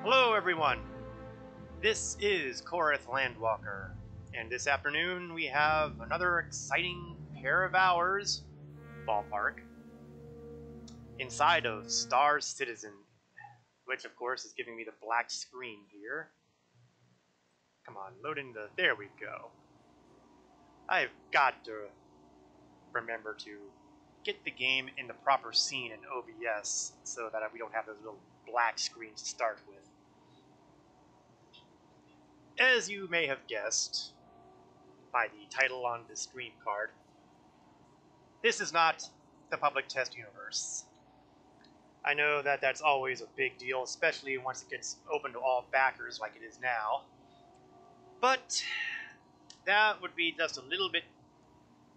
Hello everyone! This is Korith Landwalker, and this afternoon we have another exciting pair of hours, ballpark, inside of Star Citizen, which of course is giving me the black screen here. Come on, loading the... there we go. I've got to remember to get the game in the proper scene in OBS so that we don't have those little black screens to start with. As you may have guessed by the title on the stream card, this is not the public test universe. I know that that's always a big deal, especially once it gets open to all backers like it is now. But that would be just a little bit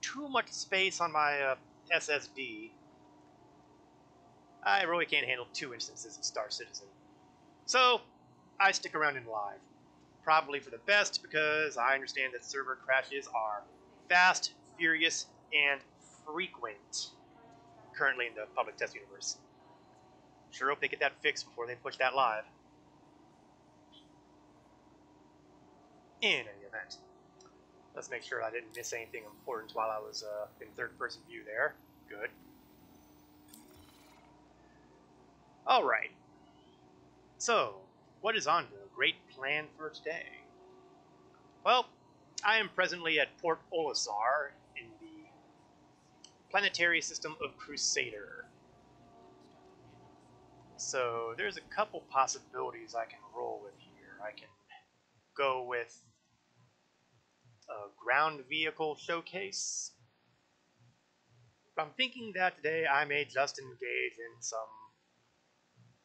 too much space on my SSD. I really can't handle 2 instances of Star Citizen. So, I stick around in live. Probably for the best, because I understand that server crashes are fast, furious, and frequent currently in the public test universe. Sure hope they get that fixed before they push that live. In any event, let's make sure I didn't miss anything important while I was in third-person view there. Good. Alright. So, what is on the great plan for today? Well, I am presently at Port Olisar in the planetary system of Crusader. So there's a couple possibilities I can roll with here. I can go with a ground vehicle showcase. I'm thinking that today I may just engage in some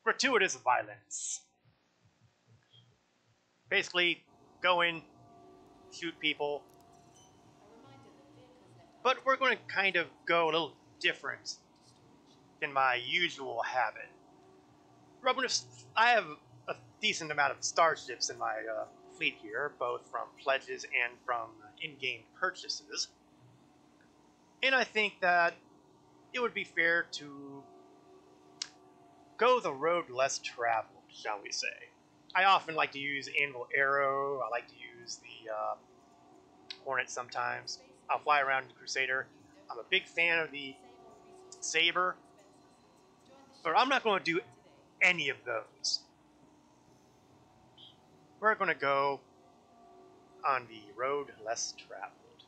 gratuitous violence. Basically, go in, shoot people, but we're going to kind of go a little different than my usual habit. I have a decent amount of starships in my fleet here, both from pledges and from in-game purchases, and I think that it would be fair to go the road less traveled, shall we say. I often like to use Anvil Arrow. I like to use the Hornet sometimes. I'll fly around the Crusader. I'm a big fan of the Saber, but I'm not going to do any of those. We're going to go on the road less traveled.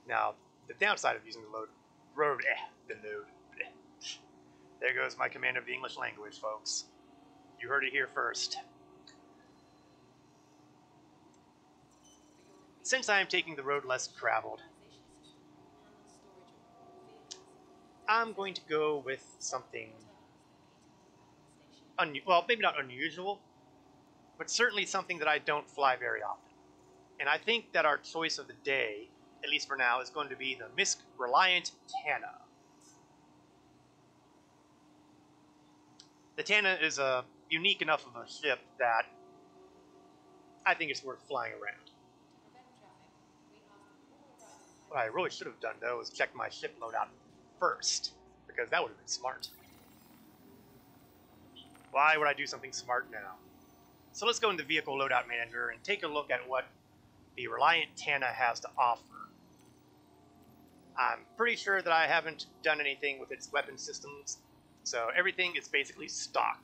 Now, the downside of using the road. There goes my command of the English language, folks. You heard it here first. Since I am taking the road less traveled, I'm going to go with something, well, maybe not unusual, but certainly something that I don't fly very often. And I think that our choice of the day, at least for now, is going to be the MISC Reliant Tana. The Tana is a unique enough of a ship that I think it's worth flying around. What I really should have done, though, is check my ship loadout first, because that would have been smart. Why would I do something smart now? So let's go into Vehicle Loadout Manager and take a look at what the Reliant Tana has to offer. I'm pretty sure that I haven't done anything with its weapon systems, so everything is basically stock.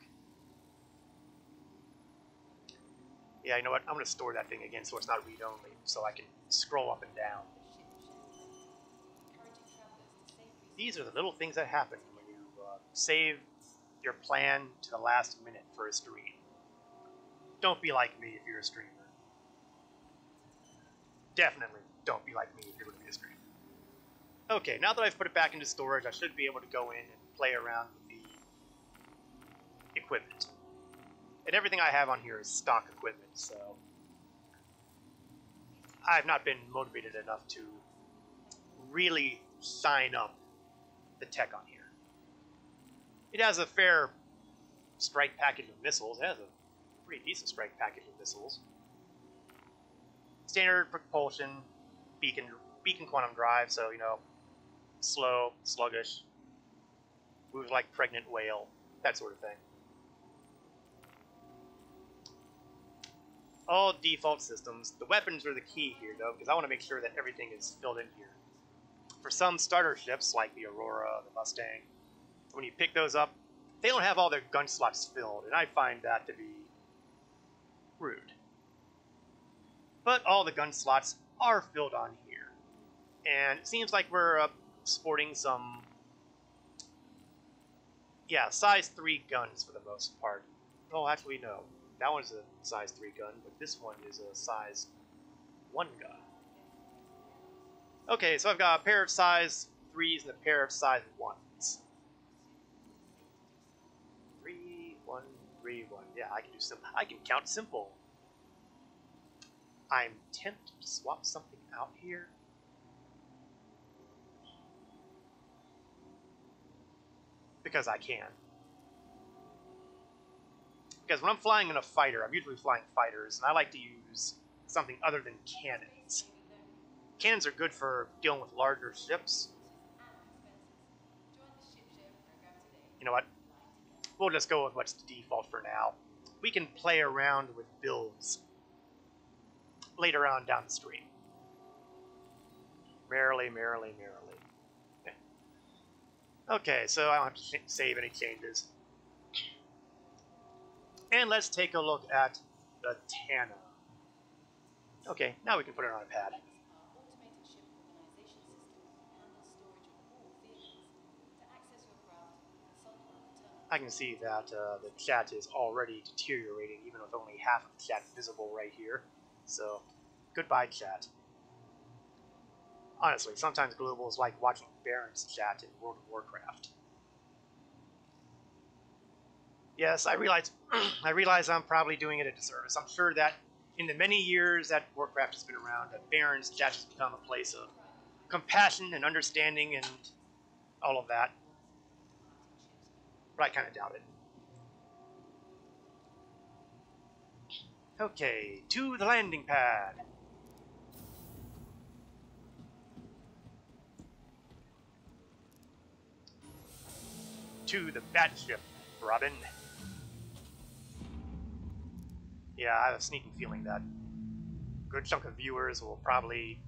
Yeah, you know what? I'm going to store that thing again so it's not read-only, so I can scroll up and down. These are the little things that happen when you save your plan to the last minute for a stream. Don't be like me if you're a streamer. Definitely don't be like me if you're going to be a streamer. Okay, now that I've put it back into storage, I should be able to go in and play around with the equipment. And everything I have on here is stock equipment, so I've not been motivated enough to really sign up the tech on here. It has a fair strike package of missiles. It has a pretty decent strike package of missiles. Standard propulsion, beacon quantum drive, so, you know, slow, sluggish, moves like pregnant whale, that sort of thing. all default systems. The weapons are the key here, though, because I want to make sure that everything is filled in here. For some starter ships, like the Aurora, the Mustang, when you pick those up, they don't have all their gun slots filled, and I find that to be rude. But all the gun slots are filled on here. And it seems like we're sporting some, yeah, size 3 guns for the most part. Oh, actually, no. That one's a size 3 gun, but this one is a size 1 gun. Okay, so I've got a pair of size 3s and a pair of size 1s. 3, 1, 3, 1. Yeah, I can do simple. I can count simple. I'm tempted to swap something out here. Because I can. Because when I'm flying in a fighter, I'm usually flying fighters, and I like to use something other than cannons. Cannons are good for dealing with larger ships. You know what? We'll just go with what's the default for now. We can play around with builds later on down the stream. Merrily, merrily, merrily. Okay, so I don't have to save any changes. And let's take a look at the Tana. Okay, now we can put it on a pad. I can see that the chat is already deteriorating, even with only half of the chat visible right here. So, goodbye, chat. Honestly, sometimes Global is like watching Baron's chat in World of Warcraft. Yes, I realize I'm probably doing it a disservice. I'm sure that in the many years that Warcraft has been around, that Baron's chat has become a place of compassion and understanding and all of that. But I kind of doubt it. Okay, to the landing pad. To the batship, Robin. Yeah, I have a sneaking feeling that a good chunk of viewers will probably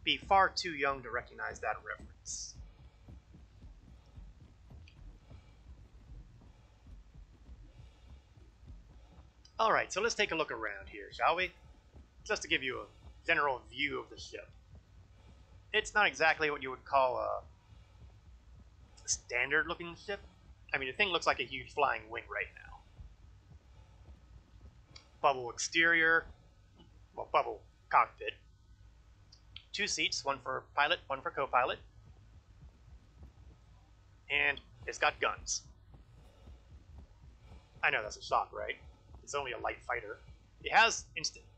be far too young to recognize that reference. Alright, so let's take a look around here, shall we? Just to give you a general view of the ship. It's not exactly what you would call a standard-looking ship. I mean, the thing looks like a huge flying wing right now. Bubble exterior, well, bubble cockpit. 2 seats, one for pilot, one for co-pilot. And it's got guns. I know that's a shock, right? It's only a light fighter. It has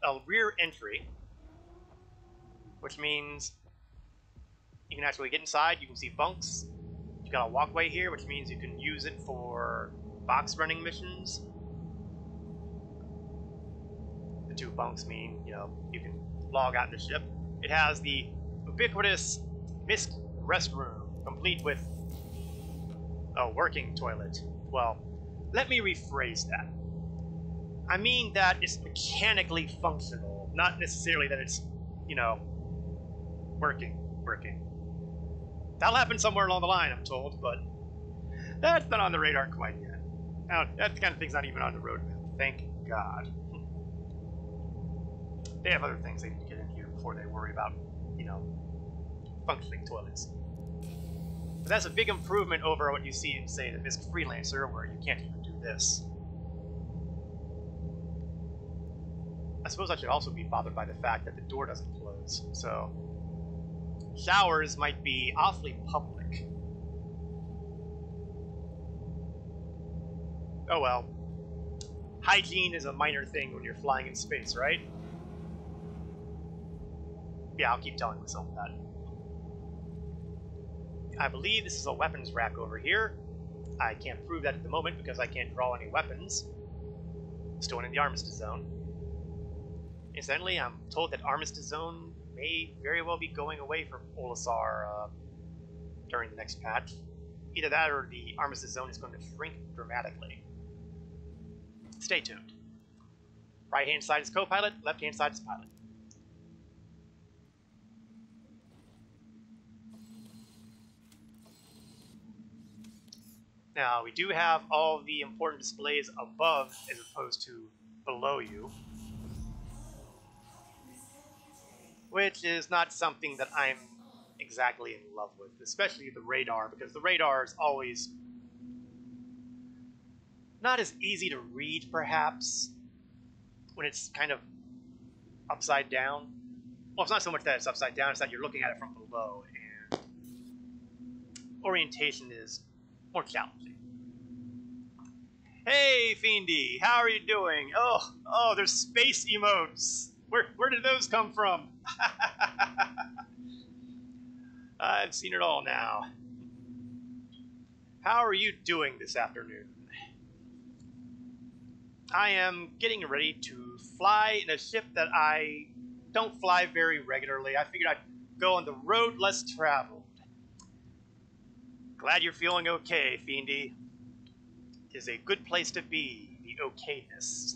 a rear entry, which means you can actually get inside. You can see bunks. You got a walkway here, which means you can use it for box running missions. The 2 bunks mean, you know, you can log out in the ship. It has the ubiquitous mist restroom, complete with a working toilet. Well, let me rephrase that. I mean that it's mechanically functional, not necessarily that it's, you know, working. That'll happen somewhere along the line, I'm told, but that's not on the radar quite yet. Now, that kind of thing's not even on the roadmap. Thank God. They have other things they need to get in here before they worry about, you know, functioning toilets. But that's a big improvement over what you see in, say, the Misk Freelancer, where you can't even do this. I suppose I should also be bothered by the fact that the door doesn't close, so showers might be awfully public. Oh well. Hygiene is a minor thing when you're flying in space, right? Yeah, I'll keep telling myself that. I believe this is a weapons rack over here. I can't prove that at the moment because I can't draw any weapons. Still in the Armistice Zone. Incidentally, I'm told that Armistice Zone may very well be going away from Olisar during the next patch. Either that or the Armistice Zone is going to shrink dramatically. Stay tuned. Right hand side is co-pilot, left hand side is pilot. Now, we do have all the important displays above as opposed to below you, which is not something that I'm exactly in love with, especially the radar, because the radar is always not as easy to read, perhaps, when it's kind of upside down. Well, it's not so much that it's upside down, it's that you're looking at it from below, and orientation is more challenging. Hey, Fiendy, how are you doing? Oh, there's space emotes. Where did those come from? I've seen it all now. How are you doing this afternoon? I am getting ready to fly in a ship that I don't fly very regularly. I figured I'd go on the road less traveled. Glad you're feeling okay, Fiendy. It is a good place to be, the okayness.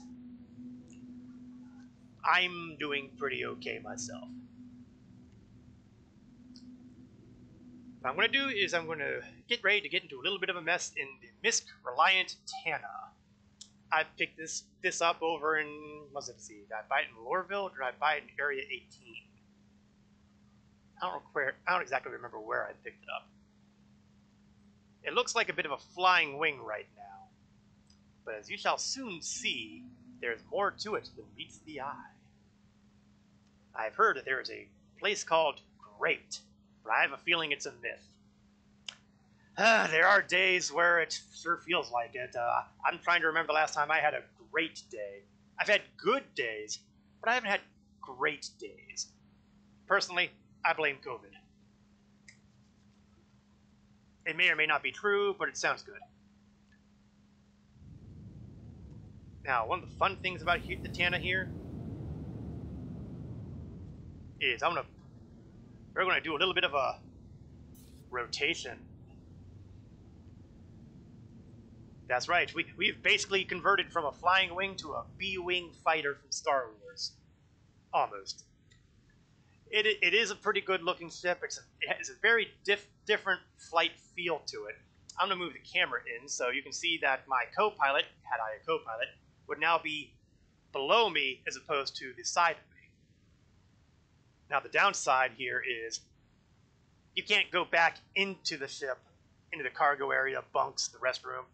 I'm doing pretty okay myself. What I'm going to do is I'm going to get ready to get into a little bit of a mess in the MISC-reliant Tana. I picked this up over in, what was it, see, did I buy it in Lorville or did I buy it in Area 18? I don't exactly remember where I picked it up. It looks like a bit of a flying wing right now, but as you shall soon see, there's more to it than meets the eye. I've heard that there is a place called Great, but I have a feeling it's a myth. There are days where it sure feels like it. I'm trying to remember the last time I had a great day. I've had good days, but I haven't had great days. Personally, I blame COVID. It may or may not be true, but it sounds good. Now, one of the fun things about the Tana here is we're gonna do a little bit of a rotation. That's right, we've basically converted from a flying wing to a B-wing fighter from Star Wars. Almost. It is a pretty good looking ship. It has a very different flight feel to it. I'm going to move the camera in so you can see that my co-pilot, had I a co-pilot, would now be below me as opposed to the side of me. Now the downside here is you can't go back into the ship, into the cargo area, bunks, the restroom.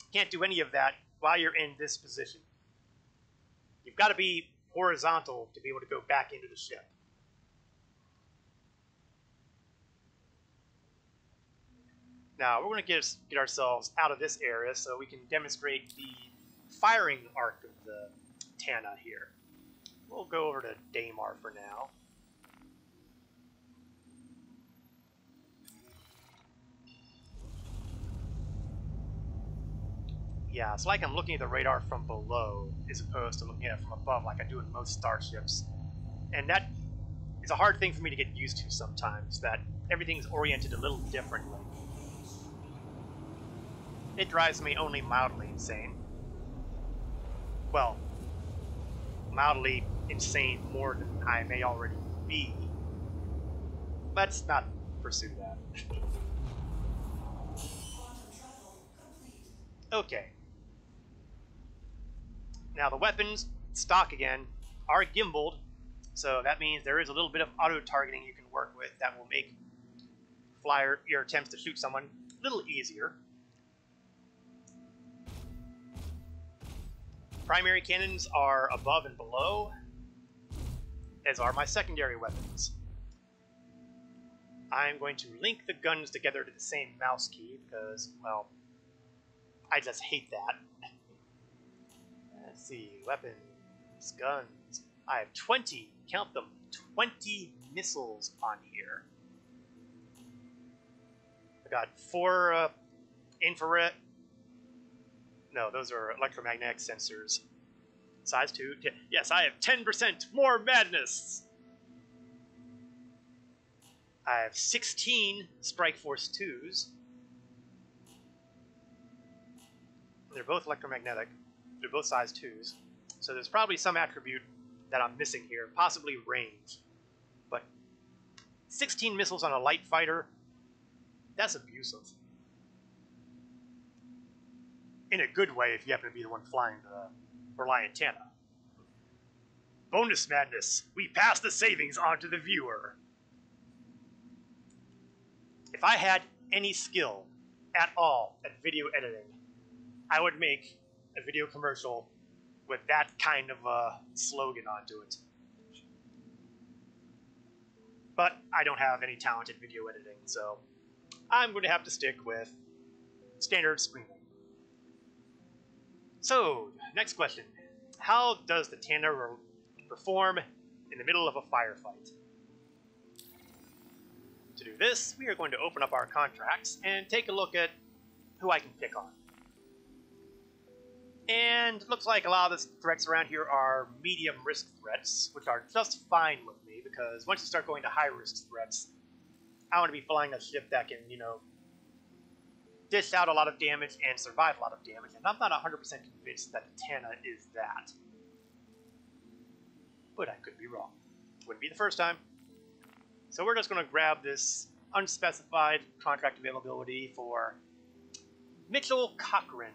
You can't do any of that while you're in this position. You've got to be horizontal to be able to go back into the ship. Now, we're going to get ourselves out of this area so we can demonstrate the firing arc of the Tana here. We'll go over to Daymar for now. Yeah, it's like I'm looking at the radar from below as opposed to looking at it from above like I do in most starships. And that is a hard thing for me to get used to sometimes, that everything's oriented a little differently. It drives me only mildly insane. Well, mildly insane more than I may already be. Let's not pursue that. Okay. Now the weapons, stock again, are gimbaled, so that means there is a little bit of auto-targeting you can work with that will make your attempts to shoot someone a little easier. Primary cannons are above and below, as are my secondary weapons. I'm going to link the guns together to the same mouse key because, well, I just hate that. Let's see, weapons, guns. I have 20, count them, 20 missiles on here. I got 4 infrared. No, those are electromagnetic sensors. Size 2. Yes, I have 10% more madness. I have 16 Strike Force 2s. They're both electromagnetic. They're both size 2s. So there's probably some attribute that I'm missing here, possibly range. But 16 missiles on a light fighter, that's abusive. In a good way if you happen to be the one flying the Reliant Tana. Bonus madness. We pass the savings on to the viewer. If I had any skill at all at video editing, I would make a video commercial with that kind of a slogan onto it. But I don't have any talent in video editing, so I'm going to have to stick with standard screening. So, next question. How does the Tana perform in the middle of a firefight? To do this, we are going to open up our contracts and take a look at who I can pick on. And it looks like a lot of the threats around here are medium risk threats, which are just fine with me, because once you start going to high risk threats, I want to be flying a ship that can, you know, dish out a lot of damage and survive a lot of damage, and I'm not 100% convinced that the Tana is that. But I could be wrong. Wouldn't be the first time. So we're just going to grab this unspecified contract availability for Mitchell Cochran.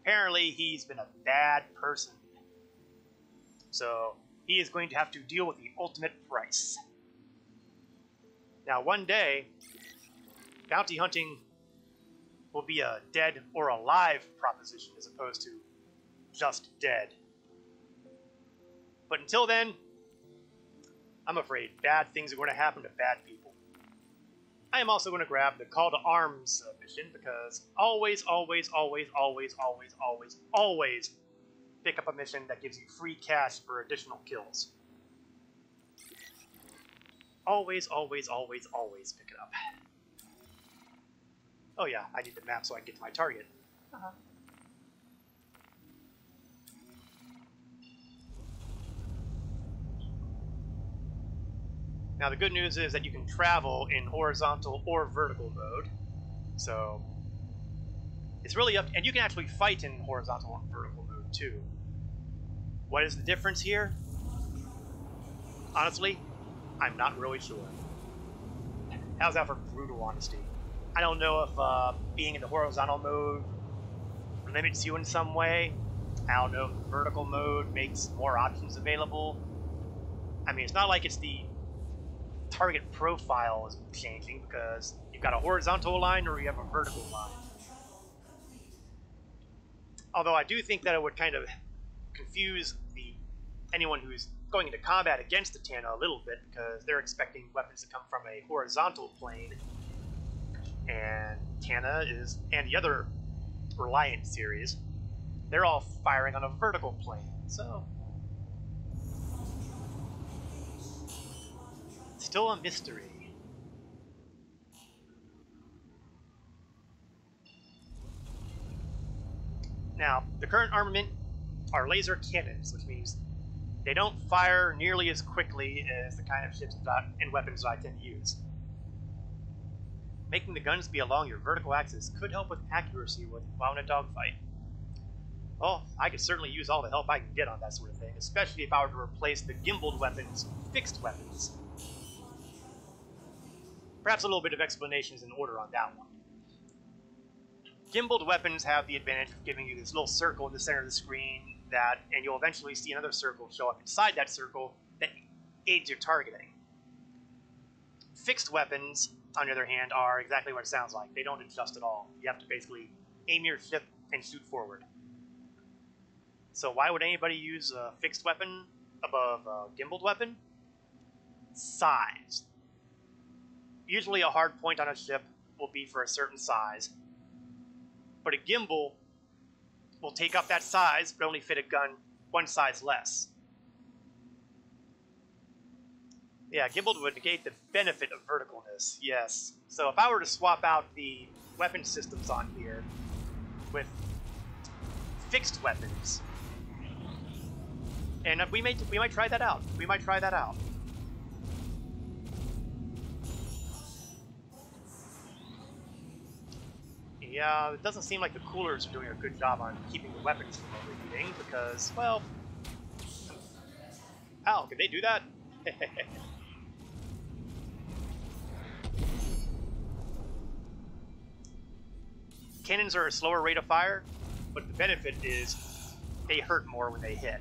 Apparently he's been a bad person. So he is going to have to deal with the ultimate price. Now one day, bounty hunting will be a dead or alive proposition as opposed to just dead. But until then, I'm afraid bad things are going to happen to bad people. I am also going to grab the Call to Arms mission because always pick up a mission that gives you free cash for additional kills. Always pick it up. Oh yeah, I need the map so I can get to my target. Now the good news is that you can travel in horizontal or vertical mode. So it's really up, and you can actually fight in horizontal and vertical mode too. What is the difference here? Honestly, I'm not really sure. How's that for brutal honesty? I don't know if being in the horizontal mode limits you in some way. I don't know if the vertical mode makes more options available. I mean, it's not like it's the target profile is changing because you've got a horizontal line or you have a vertical line. Although I do think that it would kind of confuse anyone who's going into combat against the Tana a little bit because they're expecting weapons to come from a horizontal plane, and Tana and the other Reliant series, they're all firing on a vertical plane, so still a mystery. Now, the current armament are laser cannons, which means they don't fire nearly as quickly as the kind of ships and weapons I tend to use. Making the guns be along your vertical axis could help with accuracy while in a dogfight. Well, I could certainly use all the help I can get on that sort of thing, especially if I were to replace the gimbaled weapons with fixed weapons. Perhaps a little bit of explanation is in order on that one. Gimbaled weapons have the advantage of giving you this little circle in the center of the screen and you'll eventually see another circle show up inside that circle that aids your targeting. Fixed weapons, on the other hand, are exactly what it sounds like. They don't adjust at all. You have to basically aim your ship and shoot forward. So why would anybody use a fixed weapon above a gimbaled weapon? Size. Usually a hard point on a ship will be for a certain size, but a gimbal will take up that size but only fit a gun one size less. Yeah, gimbaled would negate the benefit of verticalness, yes. So if I were to swap out the weapon systems on here with fixed weapons, and we might try that out. We might try that out. Yeah, it doesn't seem like the coolers are doing a good job on keeping the weapons from overheating because, well, Ow, can they do that? Cannons are a slower rate of fire, but the benefit is they hurt more when they hit.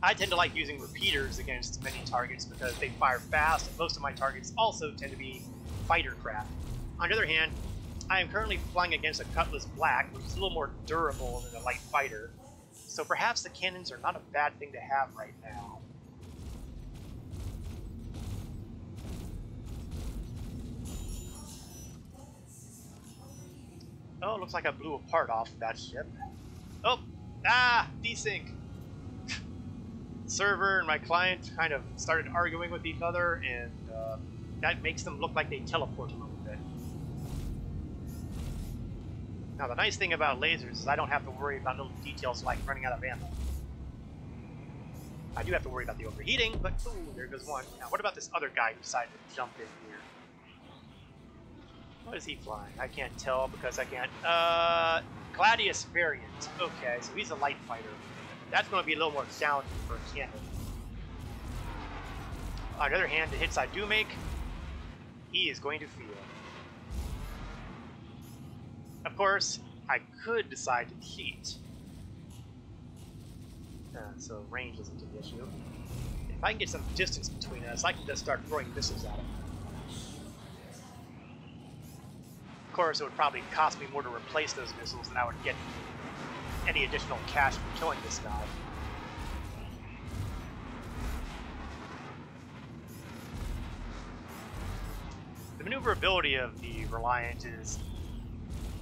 I tend to like using repeaters against many targets because they fire fast, and most of my targets also tend to be fighter craft. On the other hand, I am currently flying against a Cutlass Black, which is a little more durable than a light fighter, so perhaps the cannons are not a bad thing to have right now. Oh, looks like I blew a part off that ship. Oh! Ah! Desync! The server and my client kind of started arguing with each other, and that makes them look like they teleport a little bit. Now, the nice thing about lasers is I don't have to worry about little details like running out of ammo. I do have to worry about the overheating, but ooh, there goes one. Now, what about this other guy who decided to jump in here? What is he flying? I can't tell because I can't. Gladius variant. Okay, so he's a light fighter. That's going to be a little more challenging for a cannon. On the other hand, the hits I do make, he is going to feel. Of course, I could decide to cheat. So range isn't an issue. If I can get some distance between us, I can just start throwing missiles at him. Of course, it would probably cost me more to replace those missiles than I would get any additional cash from killing this guy. The maneuverability of the Reliant is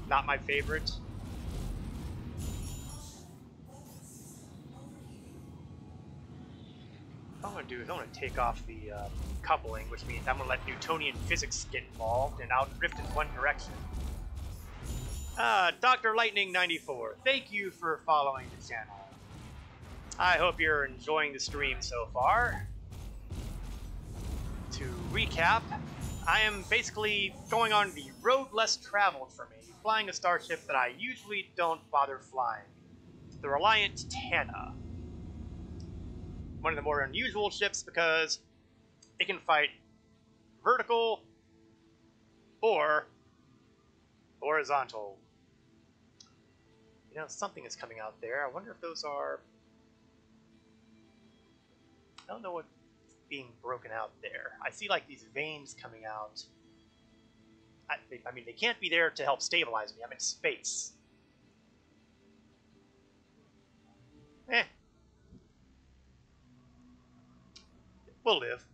not my favorite. What I'm going to do is I'm going to take off the coupling, which means I'm going to let Newtonian physics get involved, and I'll drift in one direction. Dr. Lightning 94, thank you for following the channel. I hope you're enjoying the stream so far. To recap, I am basically going on the road less traveled for me, flying a starship that I usually don't bother flying, the Reliant Tana. One of the more unusual ships because it can fight vertical or horizontal. You know, something is coming out there. I wonder if those are... I don't know what's being broken out there. I see like these veins coming out. I mean, they can't be there to help stabilize me. I'm in space. We'll live.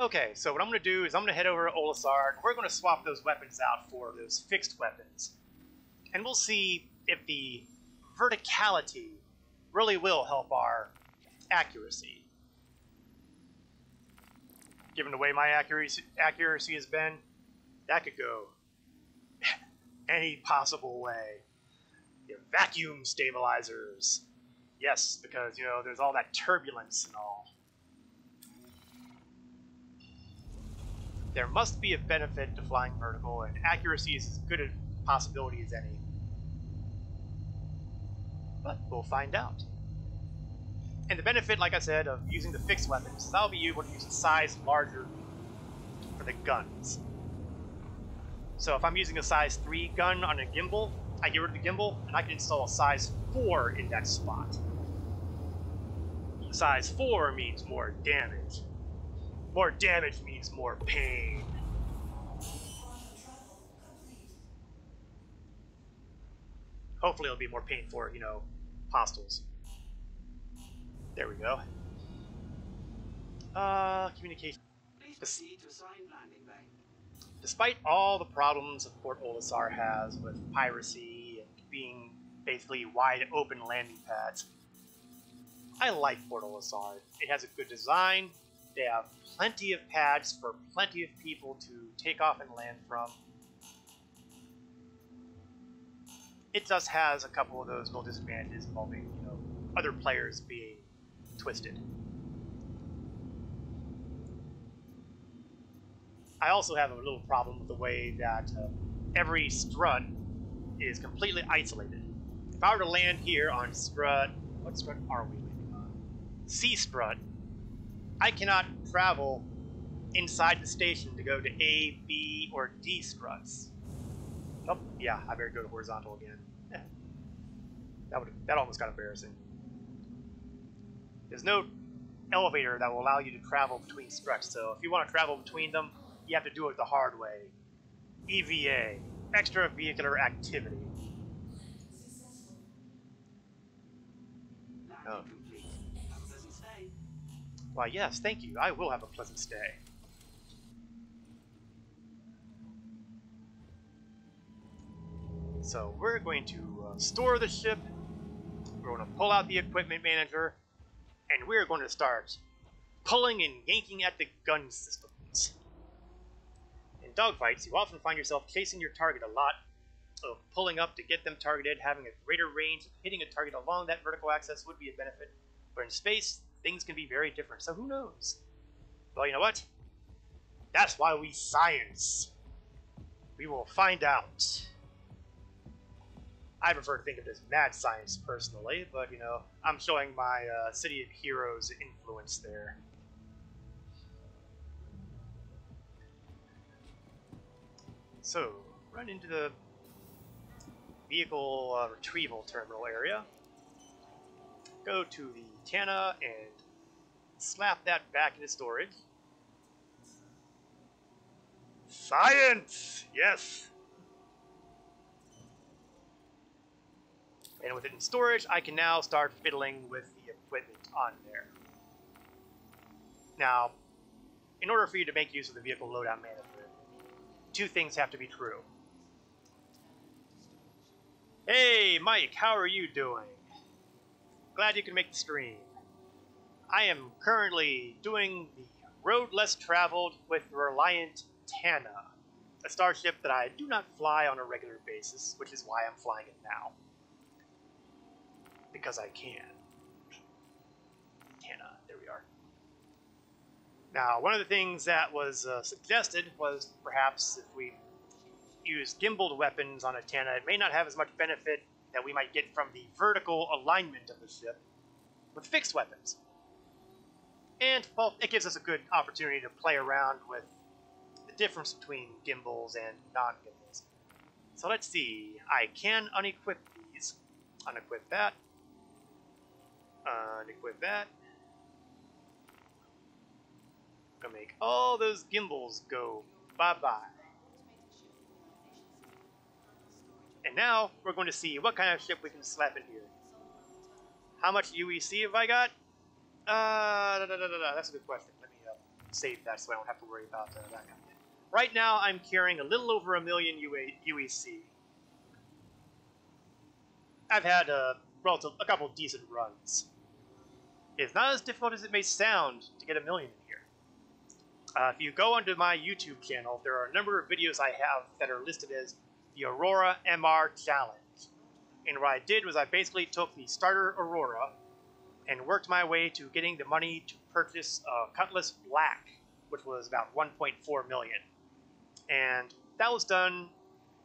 Okay, so what I'm going to do is I'm going to head over to Olisar, and we're going to swap those weapons out for those fixed weapons. And we'll see if the verticality really will help our accuracy. Given the way my accuracy has been, that could go any possible way. Your vacuum stabilizers. Yes, because, you know, there's all that turbulence and all. There must be a benefit to flying vertical, and accuracy is as good a possibility as any. But we'll find out. And the benefit, like I said, of using the fixed weapons is I'll be able to use a size larger for the guns. So if I'm using a size 3 gun on a gimbal, I get rid of the gimbal, and I can install a size 4 in that spot. Size 4 means more damage. More damage means more pain. Hopefully it'll be more pain for, you know, hostiles. There we go. Communication. Please proceed to assigned landing bay. Despite all the problems that Port Olisar has with piracy and being basically wide open landing pads, I like Port Olisar. It has a good design. They have plenty of pads for plenty of people to take off and land from. It just has a couple of those little disadvantages involving, you know, other players being twisted. I also have a little problem with the way that every strut is completely isolated. if I were to land here on strut, what strut are we landing on? C strut. I cannot travel inside the station to go to A, B, or D struts. Oh, yeah, I better go to horizontal again. That almost got embarrassing. There's no elevator that will allow you to travel between struts, so if you want to travel between them, you have to do it the hard way. EVA, extravehicular activity. Oh. Complete. Pleasant stay. Why, yes, thank you. I will have a pleasant stay. So we're going to store the ship. We're going to pull out the equipment manager, and we're going to start pulling and yanking at the gun systems. In dogfights, you often find yourself chasing your target a lot, of pulling up to get them targeted, having a greater range of hitting a target along that vertical axis would be a benefit, but in space, things can be very different, so who knows? Well, you know what? That's why we science. We will find out. I prefer to think of it as mad science personally, but you know, I'm showing my City of Heroes influence there. So, run into the vehicle retrieval terminal area. Go to the Tana and slap that back into storage. Science! Yes! And with it in storage, I can now start fiddling with the equipment on there. Now, in order for you to make use of the vehicle loadout manager, two things have to be true. Hey, Mike, how are you doing? Glad you can make the stream. I am currently doing the road less traveled with Reliant Tana, a starship that I do not fly on a regular basis, which is why I'm flying it now. Because I can. Tana, there we are. Now, one of the things that was suggested was perhaps if we use gimbaled weapons on a Tana, it may not have as much benefit that we might get from the vertical alignment of the ship with fixed weapons. And, well, it gives us a good opportunity to play around with the difference between gimbals and non-gimbals. So let's see. I can unequip these. Unequip that. Unequip that. Gonna make all those gimbals go bye-bye. And now we're going to see what kind of ship we can slap in here. How much UEC have I got? That's a good question. Let me save that so I don't have to worry about that coming in. Right now I'm carrying a little over 1 million UEC. I've had a couple decent runs. It's not as difficult as it may sound to get 1 million in here. If you go onto my YouTube channel, there are a number of videos I have that are listed as the Aurora MR Challenge. And what I did was I basically took the starter Aurora and worked my way to getting the money to purchase Cutlass Black, which was about 1.4 million. And that was done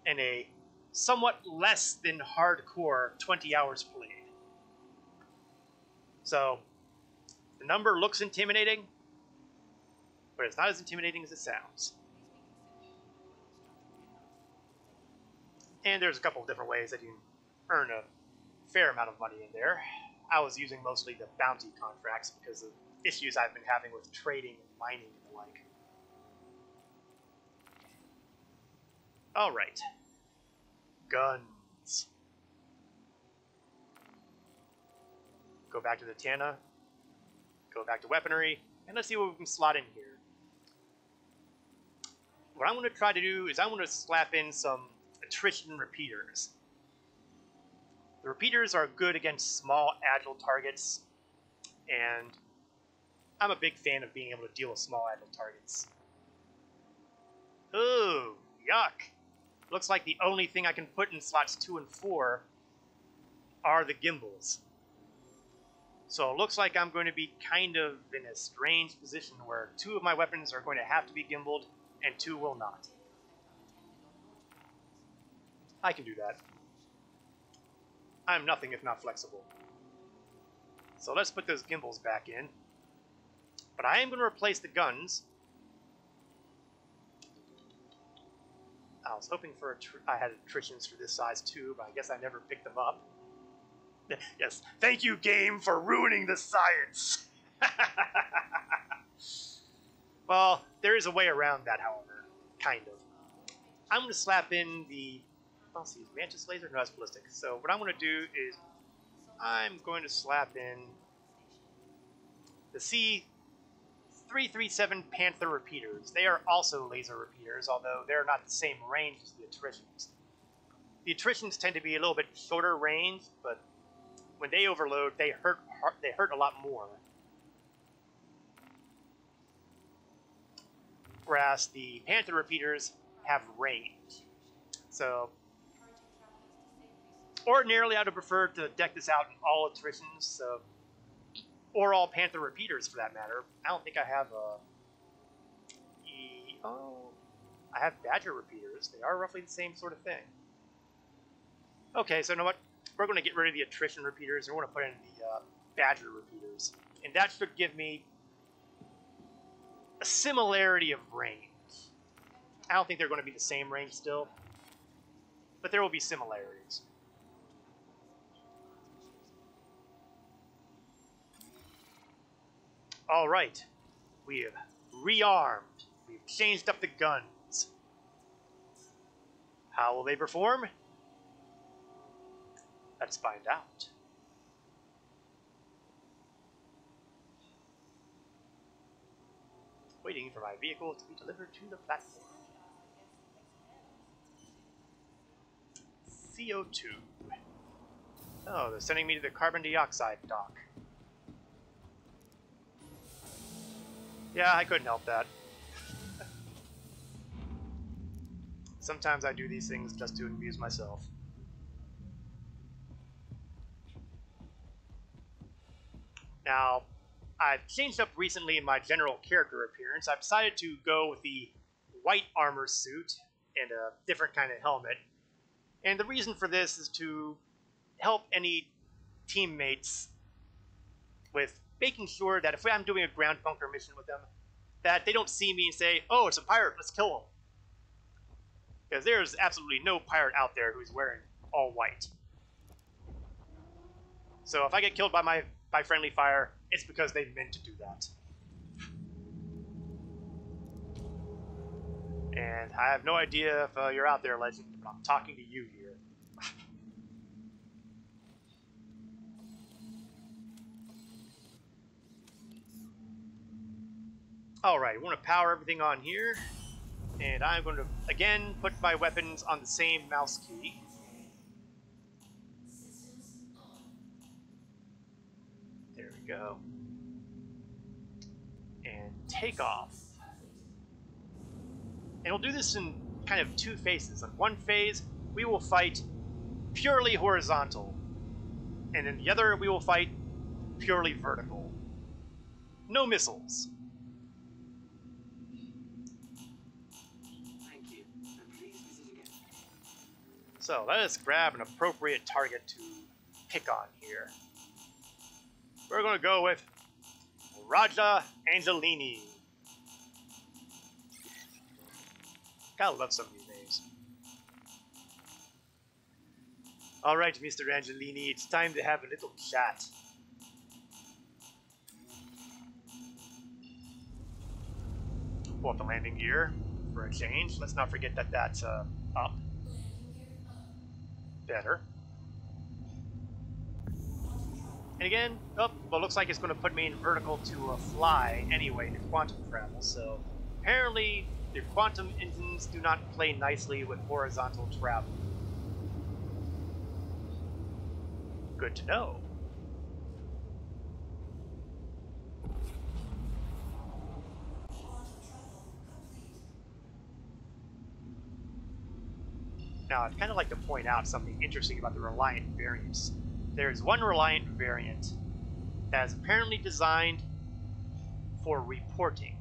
in a somewhat less than hardcore 20 hours played. So, the number looks intimidating, but it's not as intimidating as it sounds. And there's a couple of different ways that you can earn a fair amount of money in there. I was using mostly the bounty contracts because of issues I've been having with trading and mining and the like. Alright. Guns. Go back to the Tana. Go back to weaponry. And let's see what we can slot in here. What I'm going to try to do is I'm going to slap in some attrition repeaters. The repeaters are good against small, agile targets, and I'm a big fan of being able to deal with small, agile targets. Ooh, yuck. Looks like the only thing I can put in slots 2 and 4 are the gimbals. So it looks like I'm going to be kind of in a strange position where 2 of my weapons are going to have to be gimbaled and 2 will not. I can do that. I'm nothing if not flexible. So let's put those gimbals back in. But I am going to replace the guns. I was hoping for I had attritions for this size too, but I guess I never picked them up. Yes, thank you, game, for ruining the science. Well, there is a way around that, however, kind of. I'm going to slap in the, let's see, Mantis laser? No, that's ballistic. So what I'm going to do is I'm going to slap in the C337 Panther repeaters. They are also laser repeaters, although they're not the same range as the attritions. The attritions tend to be a little bit shorter range, but when they overload, they hurt a lot more. Whereas the Panther repeaters have range. So ordinarily, I would prefer to deck this out in all attritions, or all Panther repeaters for that matter. I don't think I have I have Badger repeaters. They are roughly the same sort of thing. Okay, so you know what? We're going to get rid of the attrition repeaters, and we're going to put in the Badger repeaters. And that should give me a similarity of range. I don't think they're going to be the same range still, but there will be similarities. All right, we have rearmed. We've changed up the guns. How will they perform? Let's find out. Waiting for my vehicle to be delivered to the platform. CO2. Oh, they're sending me to the carbon dioxide dock. Yeah, I couldn't help that. Sometimes I do these things just to amuse myself. Now, I've changed up recently in my general character appearance. I've decided to go with the white armor suit and a different kind of helmet. And the reason for this is to help any teammates with making sure that if I'm doing a ground bunker mission with them, that they don't see me and say, oh, it's a pirate, let's kill him. Because there's absolutely no pirate out there who's wearing all white. So if I get killed by friendly fire, it's because they meant to do that. And I have no idea if you're out there, Legend, but I'm talking to you here. Alright, we want to power everything on here. And I'm going to, again, put my weapons on the same mouse key. There we go. And take off. And we'll do this in kind of two phases. On one phase, we will fight purely horizontal. And in the other, we will fight purely vertical. No missiles. Thank you. And please visit again. So let us grab an appropriate target to pick on here. We're going to go with Raja Angelini. Gotta love some of these names. Alright, Mr. Angelini, it's time to have a little chat. Pull up the landing gear for a change. Let's not forget that that's up. Better. And again, well, it looks like it's going to put me in vertical to fly anyway to quantum travel, so apparently the quantum engines do not play nicely with horizontal travel. Good to know. Now, I'd kind of like to point out something interesting about the Reliant variants. There's one Reliant variant that is apparently designed for reporting.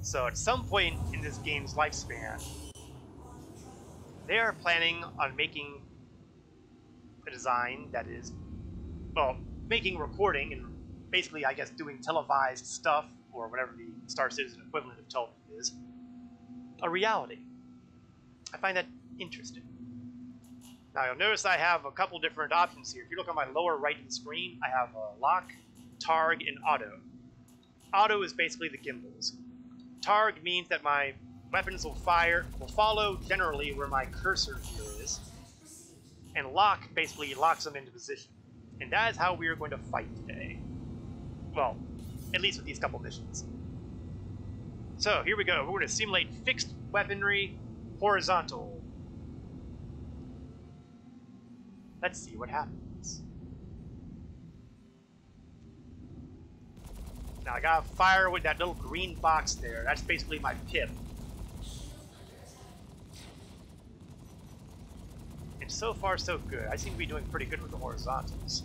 So at some point in this game's lifespan, They are planning on making a design that is, well, making recording and basically, I guess, doing televised stuff, or whatever the Star Citizen equivalent of television is, a reality. I find that interesting. Now, you'll notice I have a couple different options here. If you look on my lower right of the screen, I have lock, targ, and auto. Auto is basically the gimbals. Targ means that my weapons will follow generally where my cursor here is. And lock basically locks them into position. And that is how we are going to fight today. Well, at least with these couple missions. So, here we go. We're going to simulate fixed weaponry, horizontal. Let's see what happens. Now, I gotta fire with that little green box there. That's basically my pip. And so far, so good. I seem to be doing pretty good with the horizontals.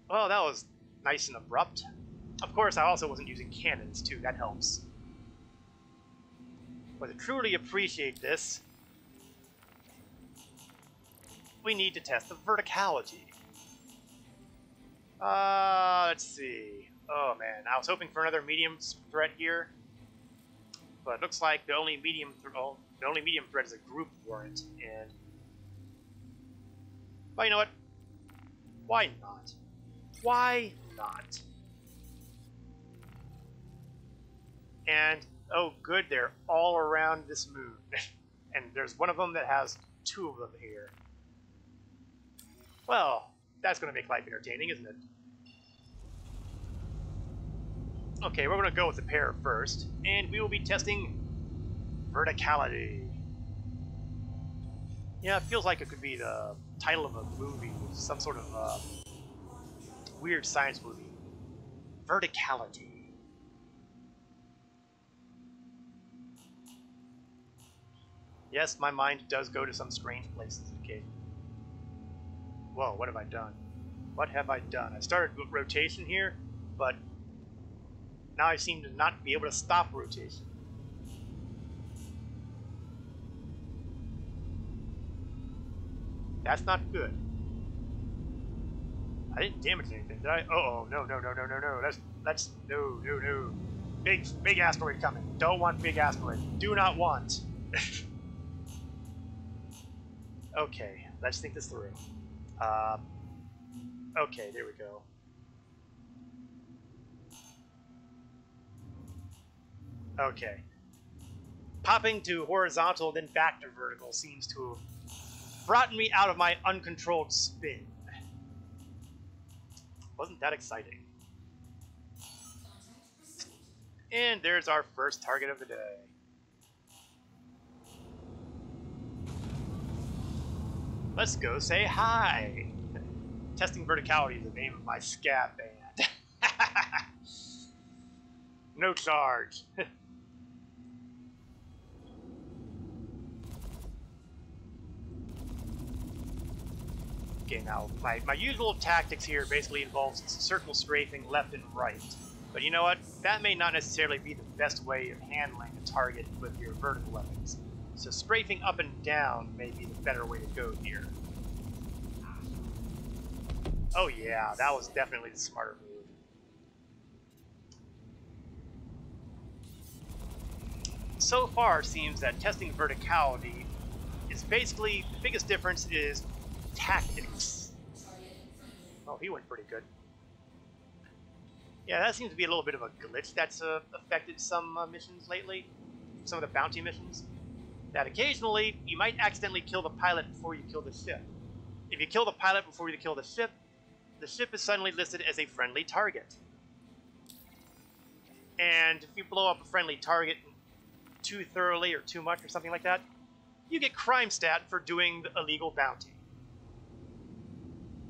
Well, that was nice and abrupt. Of course, I also wasn't using cannons, too. That helps. But to truly appreciate this, we need to test the verticality. Let's see. Oh, man. I was hoping for another medium threat here. But it looks like the only medium threat is a group warrant. And... well, you know what? Why not? Why not? And, oh good, they're all around this moon. And there's one of them that has two of them here. Well, that's going to make life entertaining, isn't it? Okay, we're going to go with the pair first, and we will be testing verticality. Yeah, it feels like it could be the title of a movie, some sort of weird science movie. Verticality. Yes, my mind does go to some strange places occasionally. Whoa, what have I done? What have I done? I started rotation here, but now I seem to not be able to stop rotation. That's not good. I didn't damage anything, did I? Uh-oh, no. That's no. Big asteroid coming. Don't want big asteroid. Do not want. Okay, let's think this through. Okay, there we go. Okay. Popping to horizontal, then back to vertical seems to have brought me out of my uncontrolled spin. Wasn't that exciting? And there's our first target of the day. Let's go say hi. Testing verticality is the name of my scat band. No charge. Okay, now, my usual tactics here basically involves circle strafing left and right. But you know what? That may not necessarily be the best way of handling a target with your vertical weapons. So strafing up and down may be the better way to go here. Oh yeah, that was definitely the smarter move. So far, it seems that testing verticality is basically, the biggest difference is tactics. Oh, he went pretty good. Yeah, that seems to be a little bit of a glitch that's affected some missions lately. Some of the bounty missions. That occasionally, you might accidentally kill the pilot before you kill the ship. If you kill the pilot before you kill the ship is suddenly listed as a friendly target. And if you blow up a friendly target too thoroughly or too much or something like that, you get crime stat for doing the illegal bounty.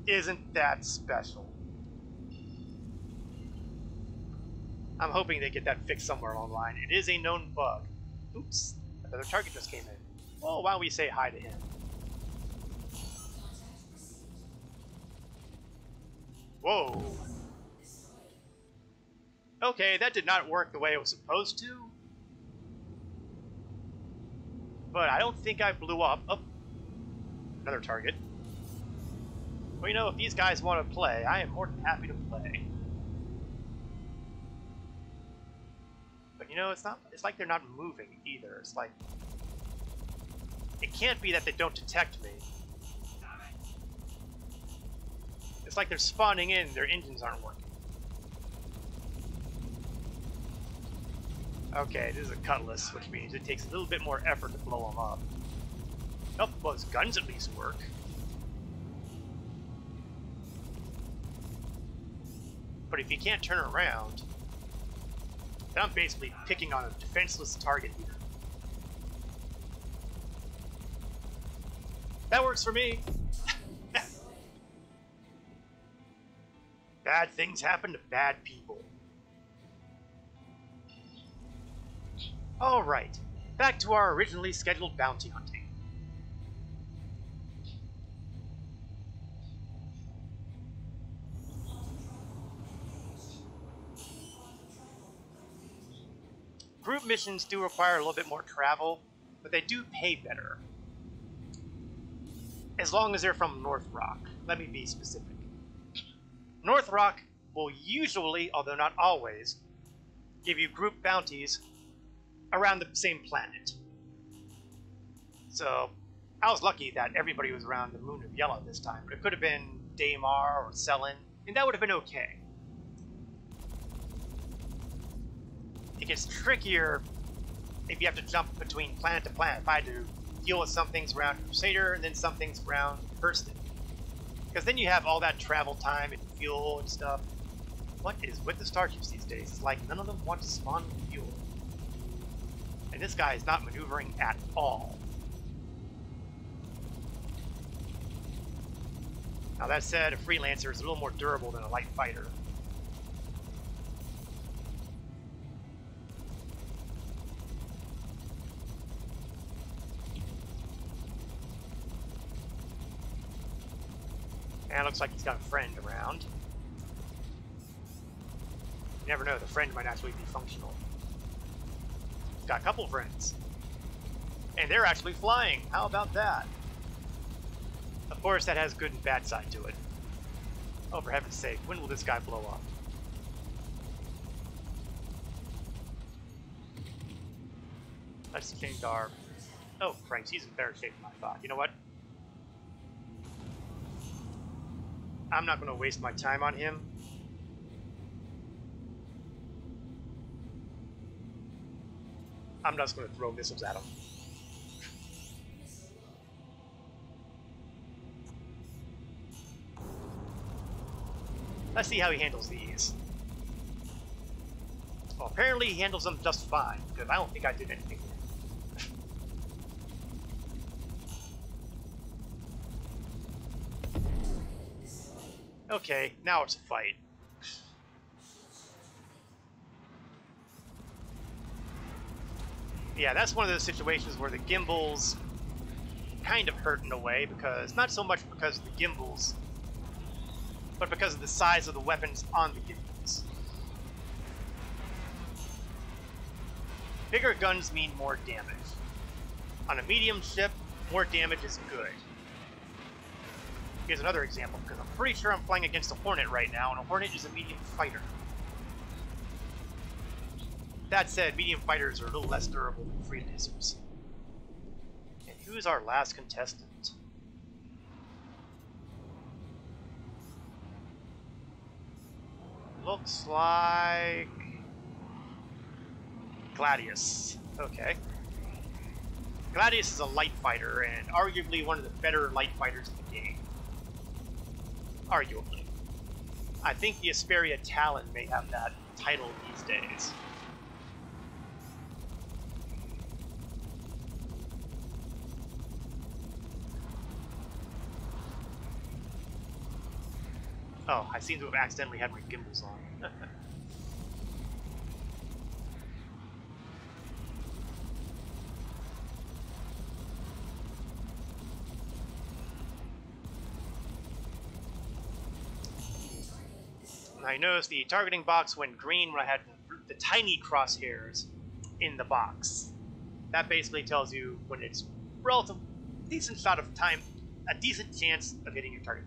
Isn't that special? I'm hoping they get that fixed somewhere along the line. It is a known bug. Oops, another target just came in. Well, why don't we say hi to him? Whoa. Okay, that did not work the way it was supposed to. But I don't think I blew up. Oh, another target. Well, you know, if these guys want to play, I am more than happy to play. But you know, it's like they're not moving either. It's like, it can't be that they don't detect me. It's like they're spawning in, their engines aren't working. Okay, this is a cutlass, which means it takes a little bit more effort to blow them up. Oh, well, his guns at least work. But if you can't turn around, then I'm basically picking on a defenseless target here. That works for me. Bad things happen to bad people. Alright, back to our originally scheduled bounty hunting. Group missions do require a little bit more travel, but they do pay better. As long as they're from North Rock. Let me be specific. North Rock will usually, although not always, give you group bounties around the same planet. So, I was lucky that everybody was around the Moon of Yellow this time, but it could have been Daymar or Selin, and that would have been okay. It gets trickier if you have to jump between planet to planet. If I had to deal with some things around Crusader and then some things around Hurston. Because then you have all that travel time and fuel and stuff. What is with the starships these days? It's like none of them want to spawn with fuel. And this guy is not maneuvering at all. Now that said, a Freelancer is a little more durable than a light fighter. And it looks like he's got a friend around. You never know, the friend might actually be functional. He's got a couple friends. And they're actually flying. How about that? Of course, that has good and bad side to it. Oh, for heaven's sake, when will this guy blow up? Let's change our... Oh, Christ, he's in better shape than I thought. You know what? I'm not going to waste my time on him. I'm just going to throw missiles at him. Let's see how he handles these. Well, apparently he handles them just fine, because I don't think I did anything. Okay, now it's a fight. Yeah, that's one of those situations where the gimbals kind of hurt in a way, because not so much because of the gimbals, but because of the size of the weapons on the gimbals. Bigger guns mean more damage. On a medium ship, more damage is good. Here's another example, because I'm pretty sure I'm playing against a Hornet right now, and a Hornet is a medium fighter. That said, medium fighters are a little less durable than Freelancers. And who's our last contestant? Looks like... Gladius. Okay. Gladius is a light fighter, and arguably one of the better light fighters in the game. Arguably. I think the Asperia Talon may have that title these days. Oh, I seem to have accidentally had my gimbals on. I noticed the targeting box went green when I had the tiny crosshairs in the box. That basically tells you when it's relative decent shot of time, a decent chance of hitting your target.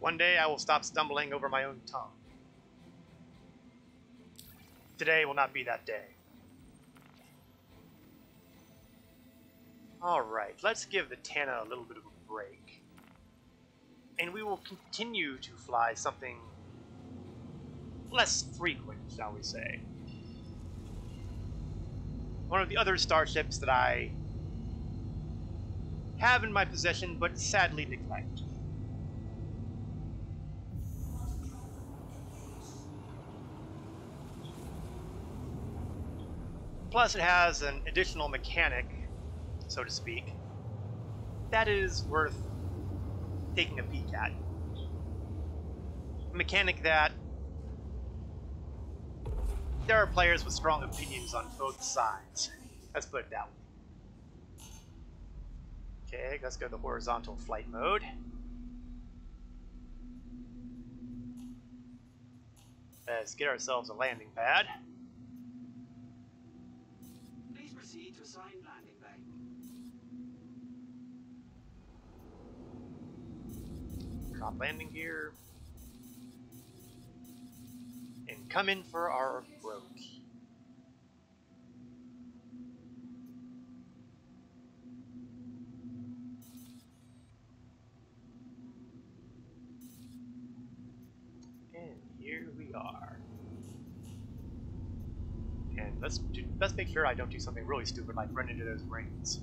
One day I will stop stumbling over my own tongue. Today will not be that day. Alright, let's give the Tana a little bit of a break. And we will continue to fly something less frequent, shall we say. One of the other starships that I have in my possession, but sadly neglect. Plus it has an additional mechanic, so to speak, that is worth taking a peek at. A mechanic that there are players with strong opinions on both sides. Let's put it that way. Okay, let's go to the horizontal flight mode. Let's get ourselves a landing pad. Please proceed to assigned landing bay. Drop landing gear. And come in for our approach. And here we are. And let's make sure I don't do something really stupid like run into those rings.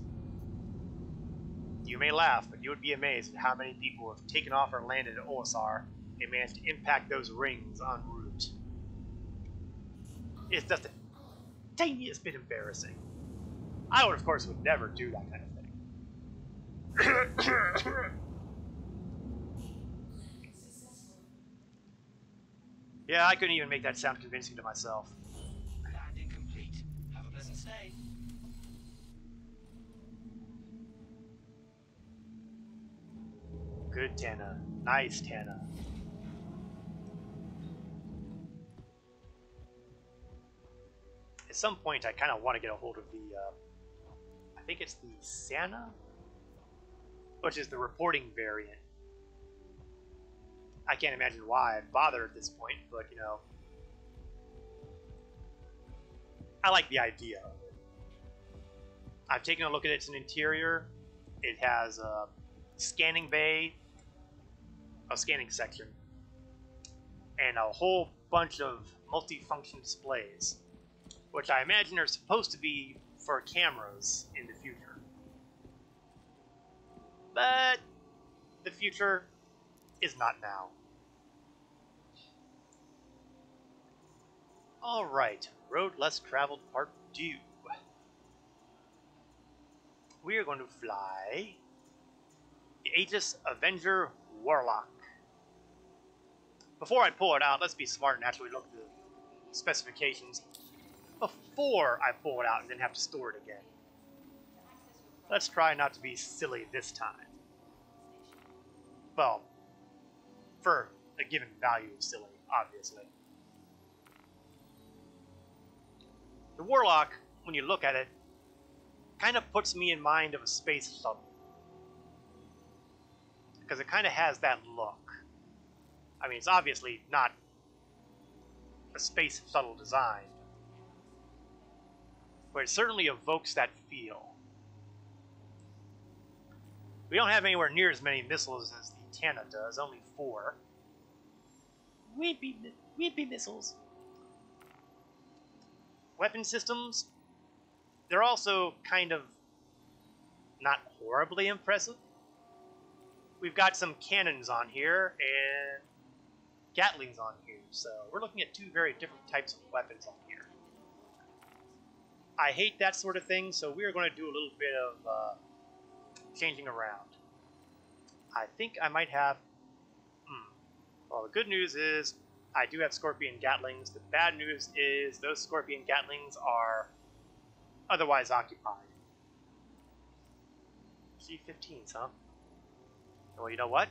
You may laugh, but you would be amazed at how many people have taken off or landed at OSR and managed to impact those rings en route. It's just the tiniest bit embarrassing. I would, of course, would never do that kind of thing. Yeah, I couldn't even make that sound convincing to myself. Landing complete. Have a pleasant stay. Good Tana. Nice Tana. At some point, I kind of want to get a hold of the, I think it's the Santa? Which is the reporting variant. I can't imagine why I'd bother at this point, but, you know, I like the idea of it. I've taken a look at its interior. It has a scanning bay, a scanning section, and a whole bunch of multi-function displays, which I imagine are supposed to be for cameras in the future. But the future is not now. Alright, road less traveled part 2. We are going to fly the Aegis Avenger Warlock. Before I pull it out, let's be smart and actually look at the specifications before I pull it out and then have to store it again. Let's try not to be silly this time. Well, for a given value of silly, obviously. The Warlock, when you look at it, kind of puts me in mind of a space shuttle. Because it kind of has that look. I mean, it's obviously not a space shuttle design, but it certainly evokes that feel. We don't have anywhere near as many missiles as the Tana does, only 4. Wimpy missiles. Weapon systems, they're also kind of not horribly impressive. We've got some cannons on here and Gatlings on here, so we're looking at 2 very different types of weapons on here. I hate that sort of thing, so we're going to do a little bit of changing around. I think I might have... Well, the good news is I do have Scorpion Gatlings. The bad news is those Scorpion Gatlings are otherwise occupied. C-15s, huh? Well, you know what?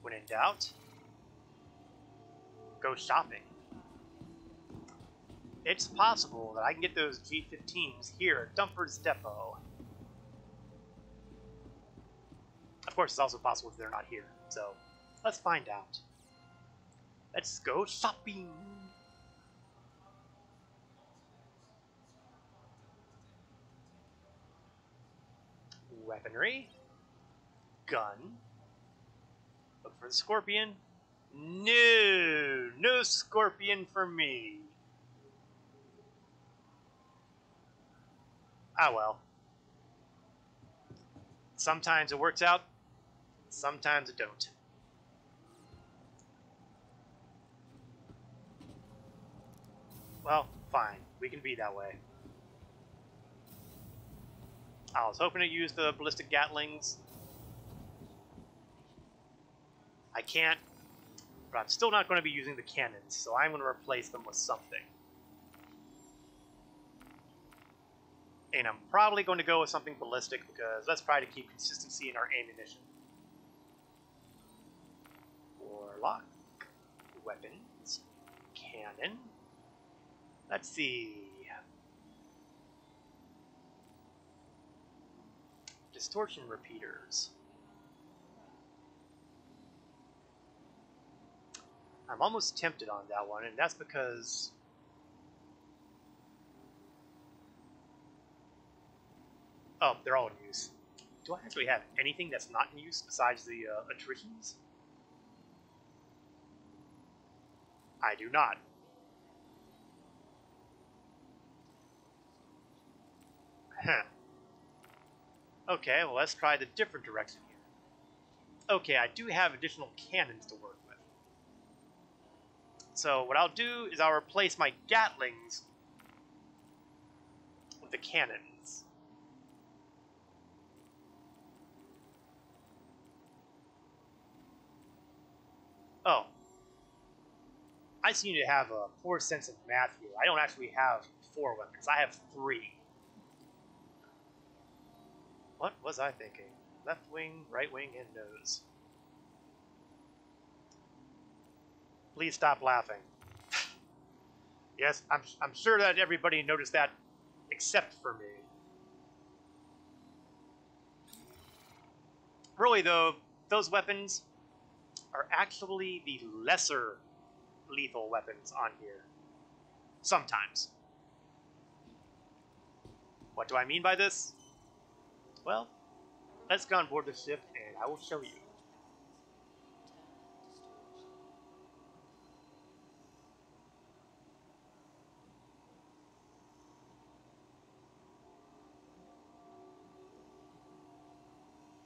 When in doubt, go shopping. It's possible that I can get those G15s here at Dumper's Depot. Of course, it's also possible if they're not here. So, let's find out. Let's go shopping. Weaponry. Gun. Look for the scorpion. No! No scorpion for me. Ah well. Sometimes it works out, sometimes it don't. Well, fine. We can be that way. I was hoping to use the ballistic Gatlings. I can't, but I'm still not going to be using the cannons, so I'm going to replace them with something. And I'm probably going to go with something ballistic because let's try to keep consistency in our ammunition. Warlock. Weapons. Cannon. Let's see. Distortion repeaters. I'm almost tempted on that one, and that's because oh, they're all in use. Do I actually have anything that's not in use besides the attritions? I do not. Huh. Okay, well, let's try the different direction here. Okay, I do have additional cannons to work with. So what I'll do is I'll replace my Gatlings with the cannons. Oh. I seem to have a poor sense of math here. I don't actually have 4 weapons. I have 3. What was I thinking? Left wing, right wing, and nose. Please stop laughing. Yes, I'm sure that everybody noticed that except for me. Really, though, those weapons are actually the lesser lethal weapons on here. Sometimes. What do I mean by this? Well, let's go on board the ship and I will show you.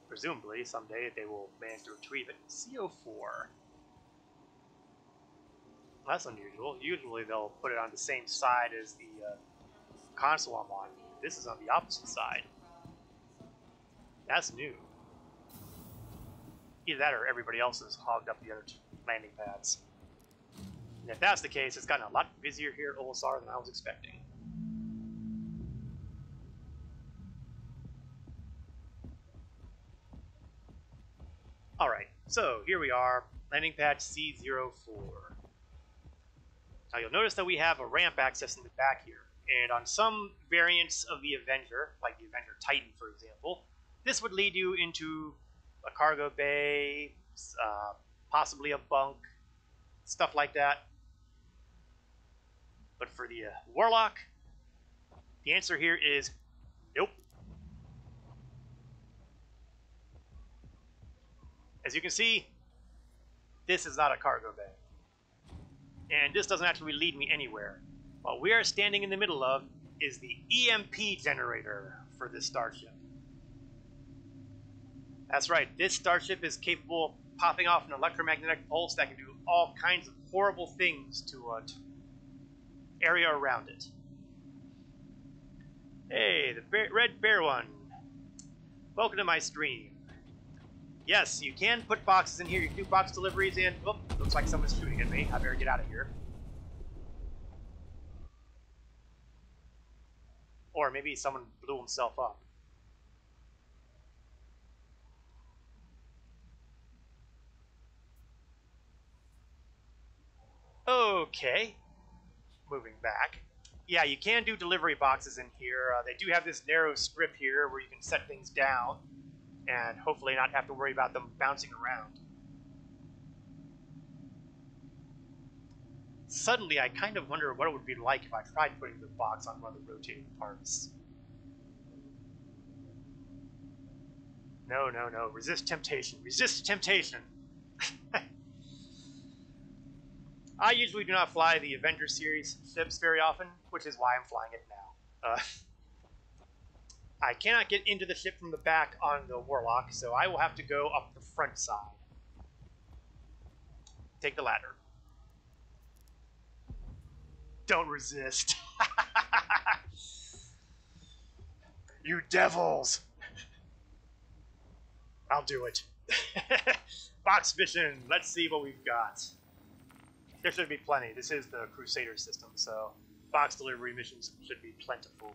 Presumably, someday they will manage to retrieve it. CO4. That's unusual. Usually they'll put it on the same side as the console I'm on. This is on the opposite side. That's new. Either that or everybody else has hogged up the other 2 landing pads. And if that's the case, it's gotten a lot busier here at OSR than I was expecting. Alright, so here we are, landing pad C04. Now you'll notice that we have a ramp access in the back here. And on some variants of the Avenger, like the Avenger Titan for example, this would lead you into a cargo bay, possibly a bunk, stuff like that. But for the Warlock, the answer here is nope. As you can see, this is not a cargo bay. And this doesn't actually lead me anywhere. What we are standing in the middle of is the EMP generator for this starship. That's right, this starship is capable of popping off an electromagnetic pulse that can do all kinds of horrible things to an area around it. Hey, the red bear one. Welcome to my stream. Yes, you can put boxes in here. You can do box deliveries in. Oh, looks like someone's shooting at me. I better get out of here. Or maybe someone blew himself up. Okay, moving back. Yeah, you can do delivery boxes in here. They do have this narrow strip here where you can set things down and hopefully not have to worry about them bouncing around. Suddenly, I kind of wonder what it would be like if I tried putting the box on one of the rotating parts. No, no, no. Resist temptation. Resist temptation! I usually do not fly the Avenger series ships very often, which is why I'm flying it now. I cannot get into the ship from the back on the Warlock, so I will have to go up the front side. Take the ladder. Don't resist. You devils! I'll do it. Box mission. Let's see what we've got. There should be plenty. This is the Crusader system, so box delivery missions should be plentiful.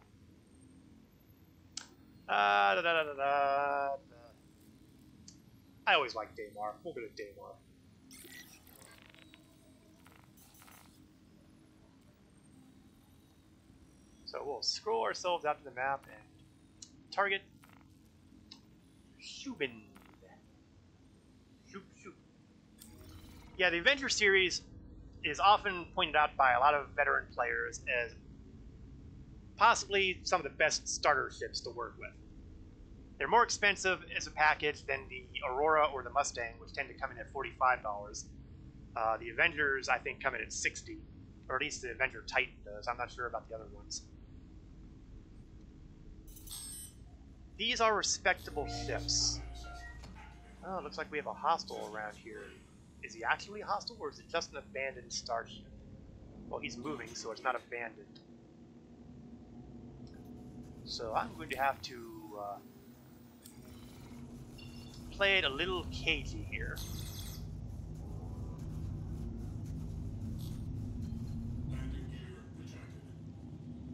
I always like Daymar. We'll go to Daymar. So we'll scroll ourselves out to the map and target Shubin. Shoop, shoop. Yeah, the Avenger series is often pointed out by a lot of veteran players as possibly some of the best starter ships to work with. They're more expensive as a package than the Aurora or the Mustang, which tend to come in at $45. The Avengers, I think, come in at $60, or at least the Avenger Titan does. I'm not sure about the other ones. These are respectable ships. Oh, it looks like we have a hostile around here. Is he actually hostile, or is it just an abandoned starship? Well, he's moving, so it's not abandoned. So I'm going to have to play it a little cagey here.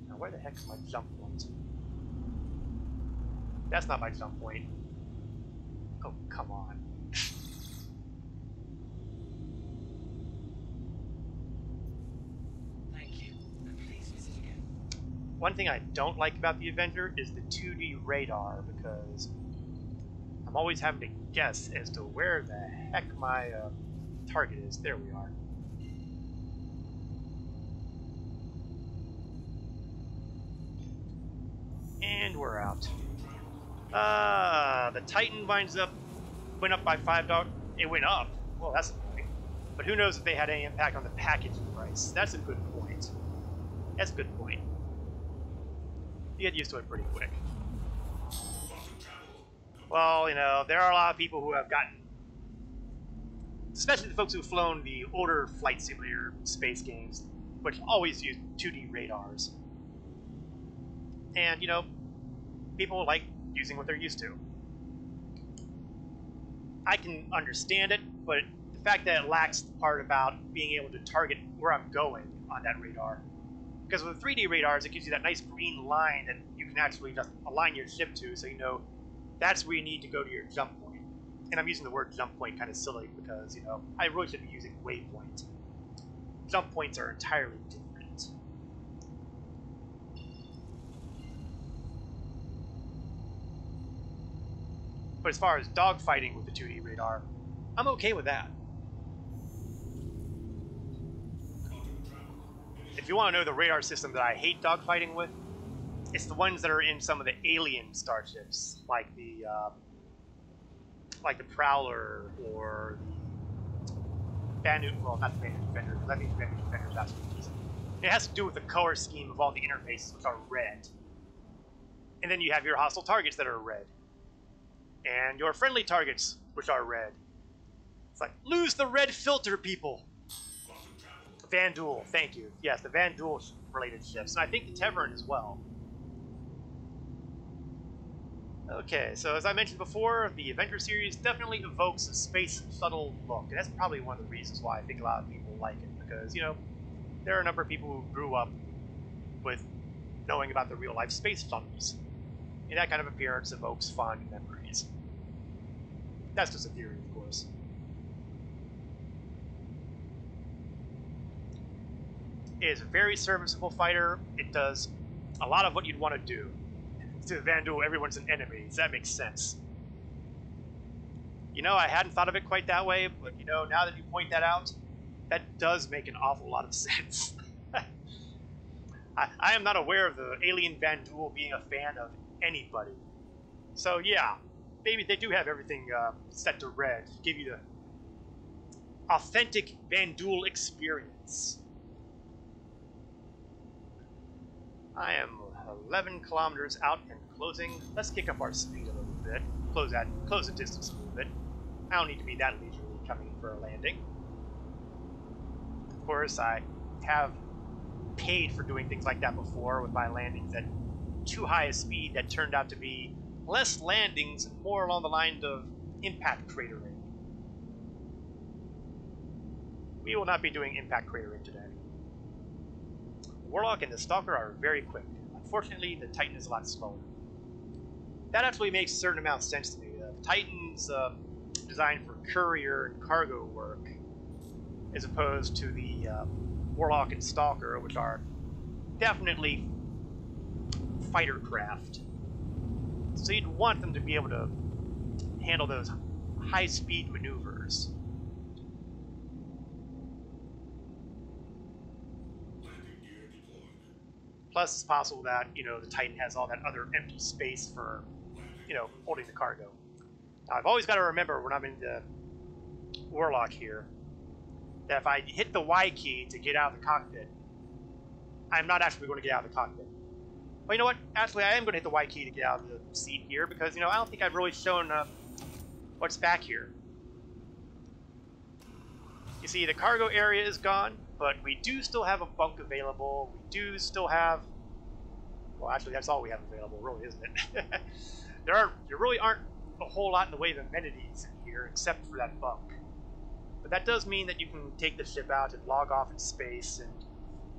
Now, where the heck's my jump point? That's not my jump point. Oh, come on. Thank you. And please visit again. One thing I don't like about the Avenger is the 2D radar, because I'm always having to guess as to where the heck my target is. There we are. And we're out. The Titan went up by $5. It went up. Well, that's annoying. But who knows if they had any impact on the packaging price. That's a good point. That's a good point. You get used to it pretty quick. Well, you know, there are a lot of people who have gotten, especially the folks who've flown the older flight simulator space games, which always use 2D radars. And, you know, people like using what they're used to. I can understand it, but the fact that it lacks the part about being able to target where I'm going on that radar. Because with 3D radars, it gives you that nice green line that you can actually just align your ship to, so you know that's where you need to go to your jump point. And I'm using the word jump point kind of silly because, you know, I really should be using waypoint. Jump points are entirely different. But as far as dogfighting with the 2D radar, I'm okay with that. If you want to know the radar system that I hate dogfighting with, it's the ones that are in some of the alien starships, like the Prowler or the Banu. Well, not the Banu Defender, because I think the Banu Defender is actually decent. It has to do with the color scheme of all the interfaces, which are red. And then you have your hostile targets that are red. And your friendly targets, which are red. It's like, lose the red filter, people! Van Duel, thank you. Yes, the Van Duel related ships. And I think the Tevern as well. Okay, so as I mentioned before, the Avenger series definitely evokes a space shuttle look. And that's probably one of the reasons why I think a lot of people like it. Because, you know, there are a number of people who grew up with knowing about the real-life space shuttles. And that kind of appearance evokes fond memories. That's just a theory, of course. It is a very serviceable fighter. It does a lot of what you'd want to do. To Vandal, everyone's an enemy. Does that make sense? You know, I hadn't thought of it quite that way, but you know, now that you point that out, that does make an awful lot of sense. I am not aware of the alien Vandal being a fan of anybody. So yeah, maybe they do have everything set to red to give you the authentic Vandal experience. I am 11 kilometers out and closing. Let's kick up our speed a little bit. Close the distance a little bit. I don't need to be that leisurely coming in for a landing. Of course, I have paid for doing things like that before with my landings at too high a speed that turned out to be less landings and more along the line of impact cratering. We will not be doing impact cratering today. The Warlock and the Stalker are very quick. Unfortunately, the Titan is a lot slower. That actually makes a certain amount of sense to me. The Titan's designed for courier and cargo work, as opposed to the Warlock and Stalker, which are definitely fighter craft. So you'd want them to be able to handle those high-speed maneuvers. Plus, it's possible that, you know, the Titan has all that other empty space for, you know, holding the cargo. Now, I've always got to remember when I'm in the Warlock here, that if I hit the Y key to get out of the cockpit, I'm not actually going to get out of the cockpit. Well, you know what? Actually, I am going to hit the Y key to get out of the seat here, because, you know, I don't think I've really shown what's back here. You see, the cargo area is gone, but we do still have a bunk available. We do still have... Well, actually, that's all we have available, really, isn't it? There really aren't a whole lot in the way of amenities in here, except for that bunk. But that does mean that you can take the ship out and log off in space and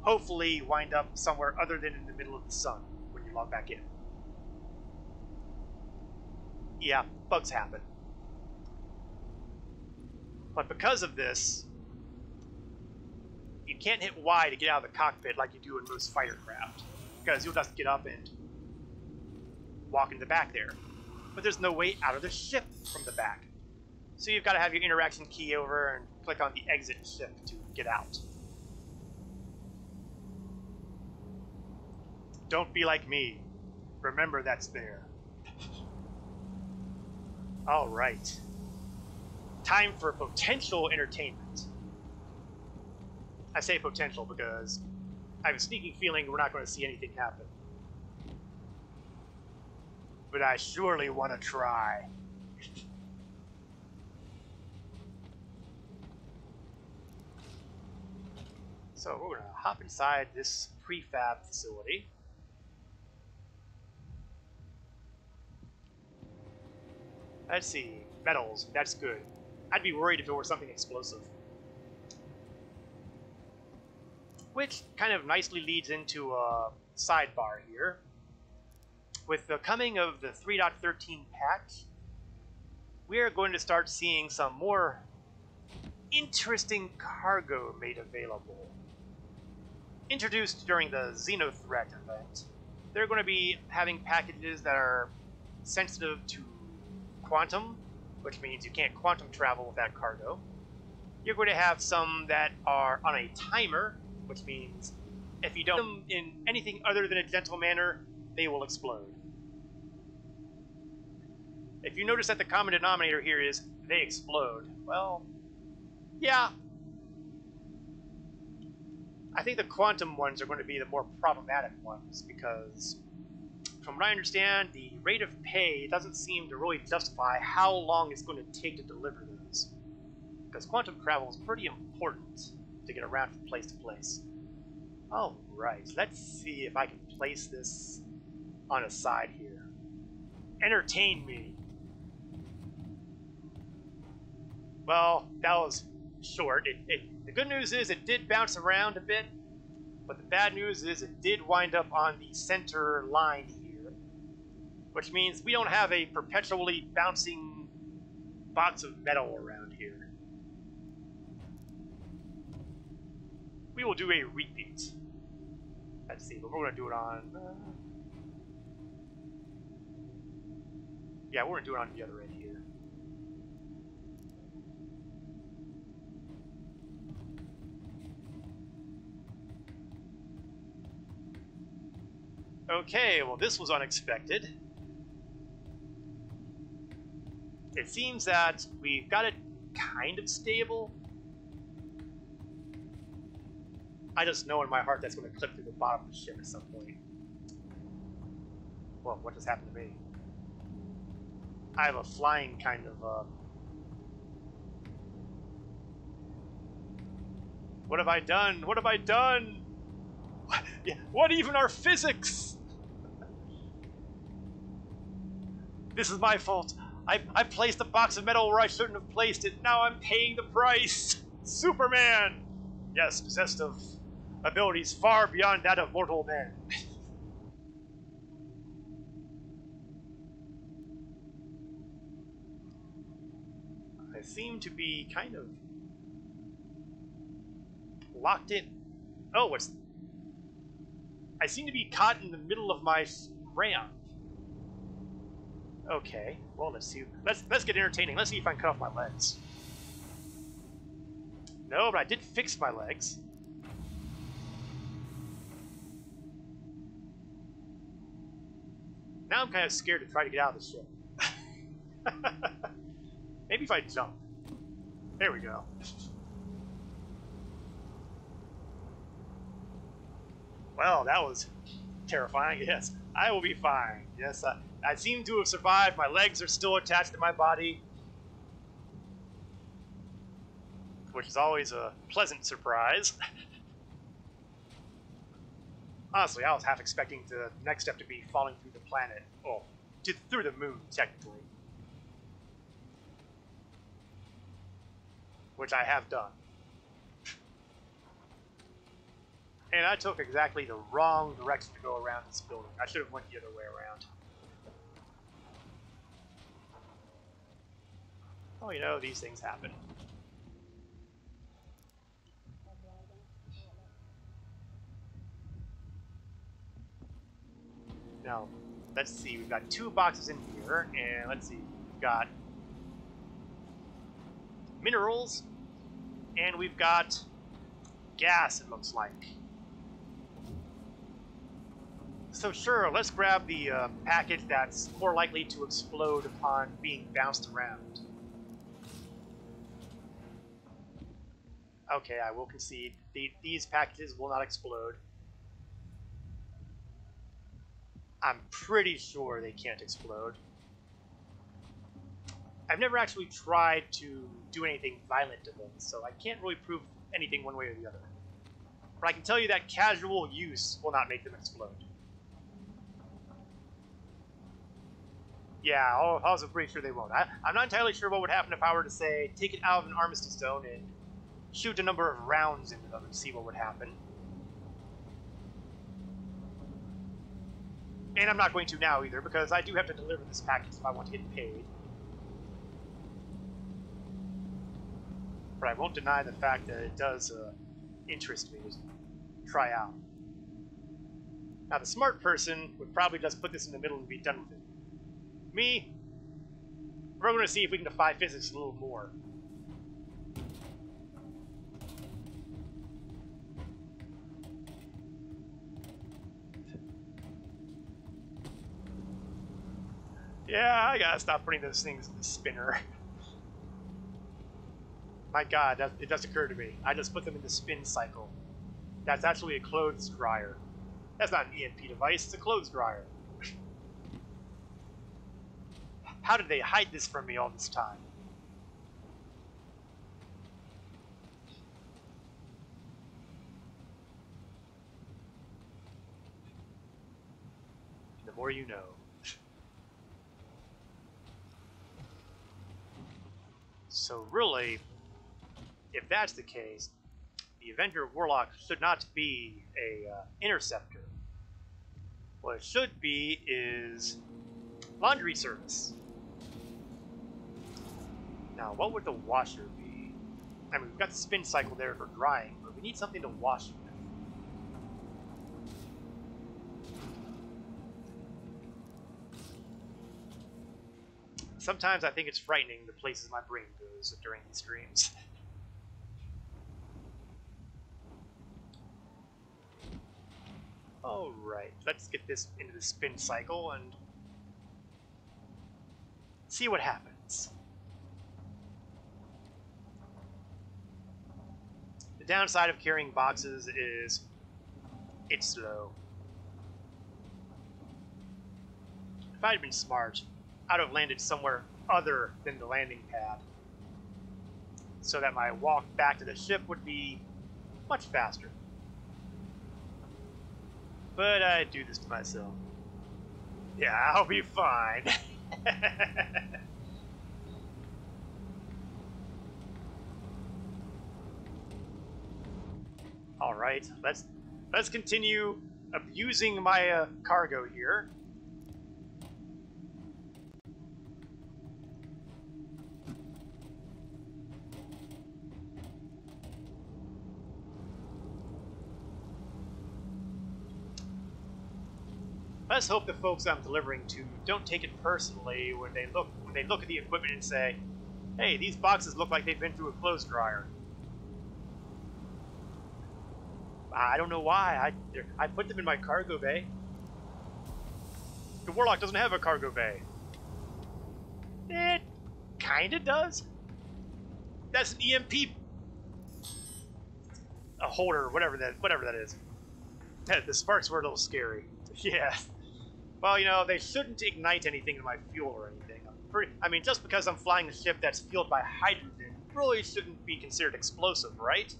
hopefully wind up somewhere other than in the middle of the sun when you log back in. Yeah, bugs happen. But because of this, you can't hit Y to get out of the cockpit like you do in most fighter craft, because you'll just get up and walk in the back there. But there's no way out of the ship from the back. So you've got to have your interaction key over and click on the exit ship to get out. Don't be like me. Remember that's there. Alright. Time for potential entertainment. I say potential because I have a sneaking feeling we're not going to see anything happen. But I surely want to try. So we're going to hop inside this prefab facility. Let's see, metals, that's good. I'd be worried if it were something explosive. Which kind of nicely leads into a sidebar here. With the coming of the 3.13 patch, we are going to start seeing some more interesting cargo made available. Introduced during the Xenothreat event, they're going to be having packages that are sensitive to quantum, which means you can't quantum travel with that cargo. You're going to have some that are on a timer, which means if you don't do them in anything other than a gentle manner, they will explode. If you notice that the common denominator here is they explode, well, yeah. I think the quantum ones are going to be the more problematic ones because, from what I understand, the rate of pay doesn't seem to really justify how long it's going to take to deliver those. Because quantum travel is pretty important to get around from place to place. Alright, let's see if I can place this on a side here. Entertain me! Well, that was short. The good news is it did bounce around a bit, but the bad news is it did wind up on the center line here, which means we don't have a perpetually bouncing box of metal around here. we will do a repeat. Let's see, but we're going to do it on... yeah, we're going to do it on the other end here. Okay, well this was unexpected. It seems that we've got it kind of stable. I just know in my heart that's going to clip through the bottom of the ship at some point. Whoa, what just happened to me? I have a flying kind of, what have I done? What have I done? What, yeah, what even are physics? This is my fault. I placed a box of metal where I shouldn't have placed it. Now I'm paying the price. Superman! Yes, possessed of abilities far beyond that of mortal men. I seem to be kind of locked in. Oh, it's... I seem to be caught in the middle of my ramp. Okay, well, let's see. Let's get entertaining. Let's see if I can cut off my legs. No, but I did fix my legs. Now I'm kind of scared to try to get out of the ship. Maybe if I jump. There we go. Well, that was terrifying. Yes, I will be fine. Yes, I seem to have survived. My legs are still attached to my body, which is always a pleasant surprise. Honestly, I was half expecting the next step to be falling through the planet. Oh, through the moon, technically. Which I have done. And I took exactly the wrong direction to go around this building. I should have went the other way around. Oh, you know, these things happen. Now, let's see. We've got 2 boxes in here, and let's see. We've got minerals, and we've got gas, it looks like. So sure, let's grab the package that's more likely to explode upon being bounced around. Okay, I will concede. These packages will not explode. I'm pretty sure they can't explode. I've never actually tried to do anything violent to them, so I can't really prove anything one way or the other. But I can tell you that casual use will not make them explode. Yeah, I was pretty sure they won't. I'm not entirely sure what would happen if I were to, say, take it out of an armistice zone and shoot a number of rounds into them and see what would happen. And I'm not going to now either, because I do have to deliver this package if I want to get paid. But I won't deny the fact that it does interest me to try out. Now, the smart person would probably just put this in the middle and be done with it. Me, we're going to see if we can defy physics a little more. Yeah, I gotta stop putting those things in the spinner. My god, it does occur to me. I just put them in the spin cycle. That's actually a clothes dryer. That's not an EMP device, it's a clothes dryer. How did they hide this from me all this time? The more you know. So really, if that's the case, the Avenger Warlock should not be a interceptor. What it should be is laundry service. Now, what would the washer be? I mean, we've got the spin cycle there for drying, but we need something to wash with. Sometimes I think it's frightening the places my brain goes during these streams. Alright, let's get this into the spin cycle and see what happens. The downside of carrying boxes is it's slow. If I had been smart, I'd have landed somewhere other than the landing pad, so that my walk back to the ship would be much faster. But I do this to myself. Yeah, I'll be fine. All right, let's continue abusing my cargo here. Let's hope the folks I'm delivering to don't take it personally when they look at the equipment and say, "Hey, these boxes look like they've been through a clothes dryer." I don't know why. I put them in my cargo bay. The Warlock doesn't have a cargo bay. It kinda does. That's an EMP a holder, whatever that is. The sparks were a little scary. Yeah. Well, you know, they shouldn't ignite anything in my fuel or anything. I mean, just because I'm flying a ship that's fueled by hydrogen really shouldn't be considered explosive, right?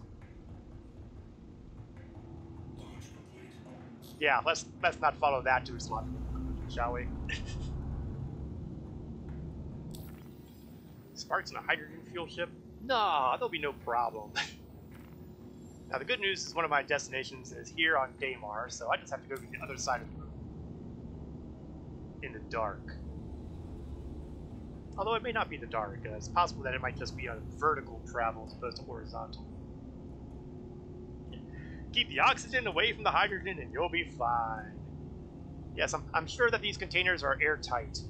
Yeah, let's not follow that to its logical conclusion, shall we? Sparks in a hydrogen fuel ship? Nah, there'll be no problem. Now, the good news is one of my destinations is here on Daymar, so I just have to go to the other side of the moon. In the dark. Although it may not be the dark, it's possible that it might just be on vertical travel as opposed to horizontal. Keep the oxygen away from the hydrogen and you'll be fine. Yes, I'm sure that these containers are airtight.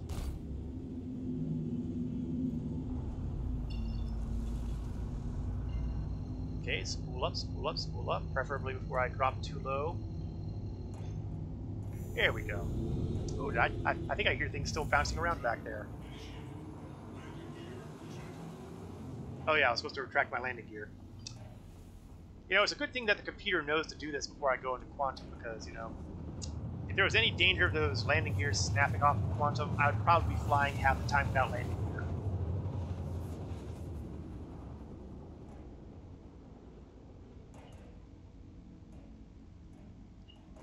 Okay, spool up, spool up, spool up, preferably before I drop too low. There we go. Oh, I think I hear things still bouncing around back there. Oh yeah, I was supposed to retract my landing gear. You know, it's a good thing that the computer knows to do this before I go into quantum, because, you know, if there was any danger of those landing gears snapping off in quantum, I would probably be flying half the time without landing gear.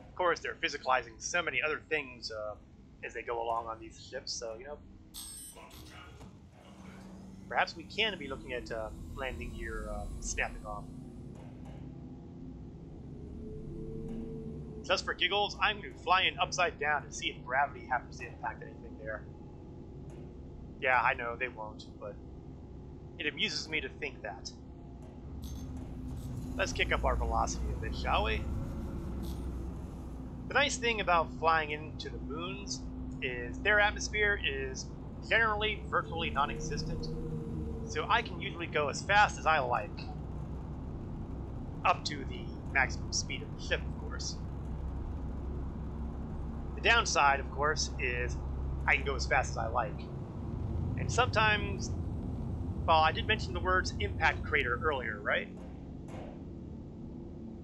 Of course, they're physicalizing so many other things as they go along on these ships, so, you know, perhaps we can be looking at landing gear snapping off. Just for giggles, I'm going to fly in upside down and see if gravity happens to impact anything there. Yeah, I know, they won't, but it amuses me to think that. Let's kick up our velocity a bit, shall we? The nice thing about flying into the moons is their atmosphere is generally virtually non-existent, so I can usually go as fast as I like, up to the maximum speed of the ship, of course. The downside, of course, is I can go as fast as I like. And sometimes, well, I did mention the words impact crater earlier, right?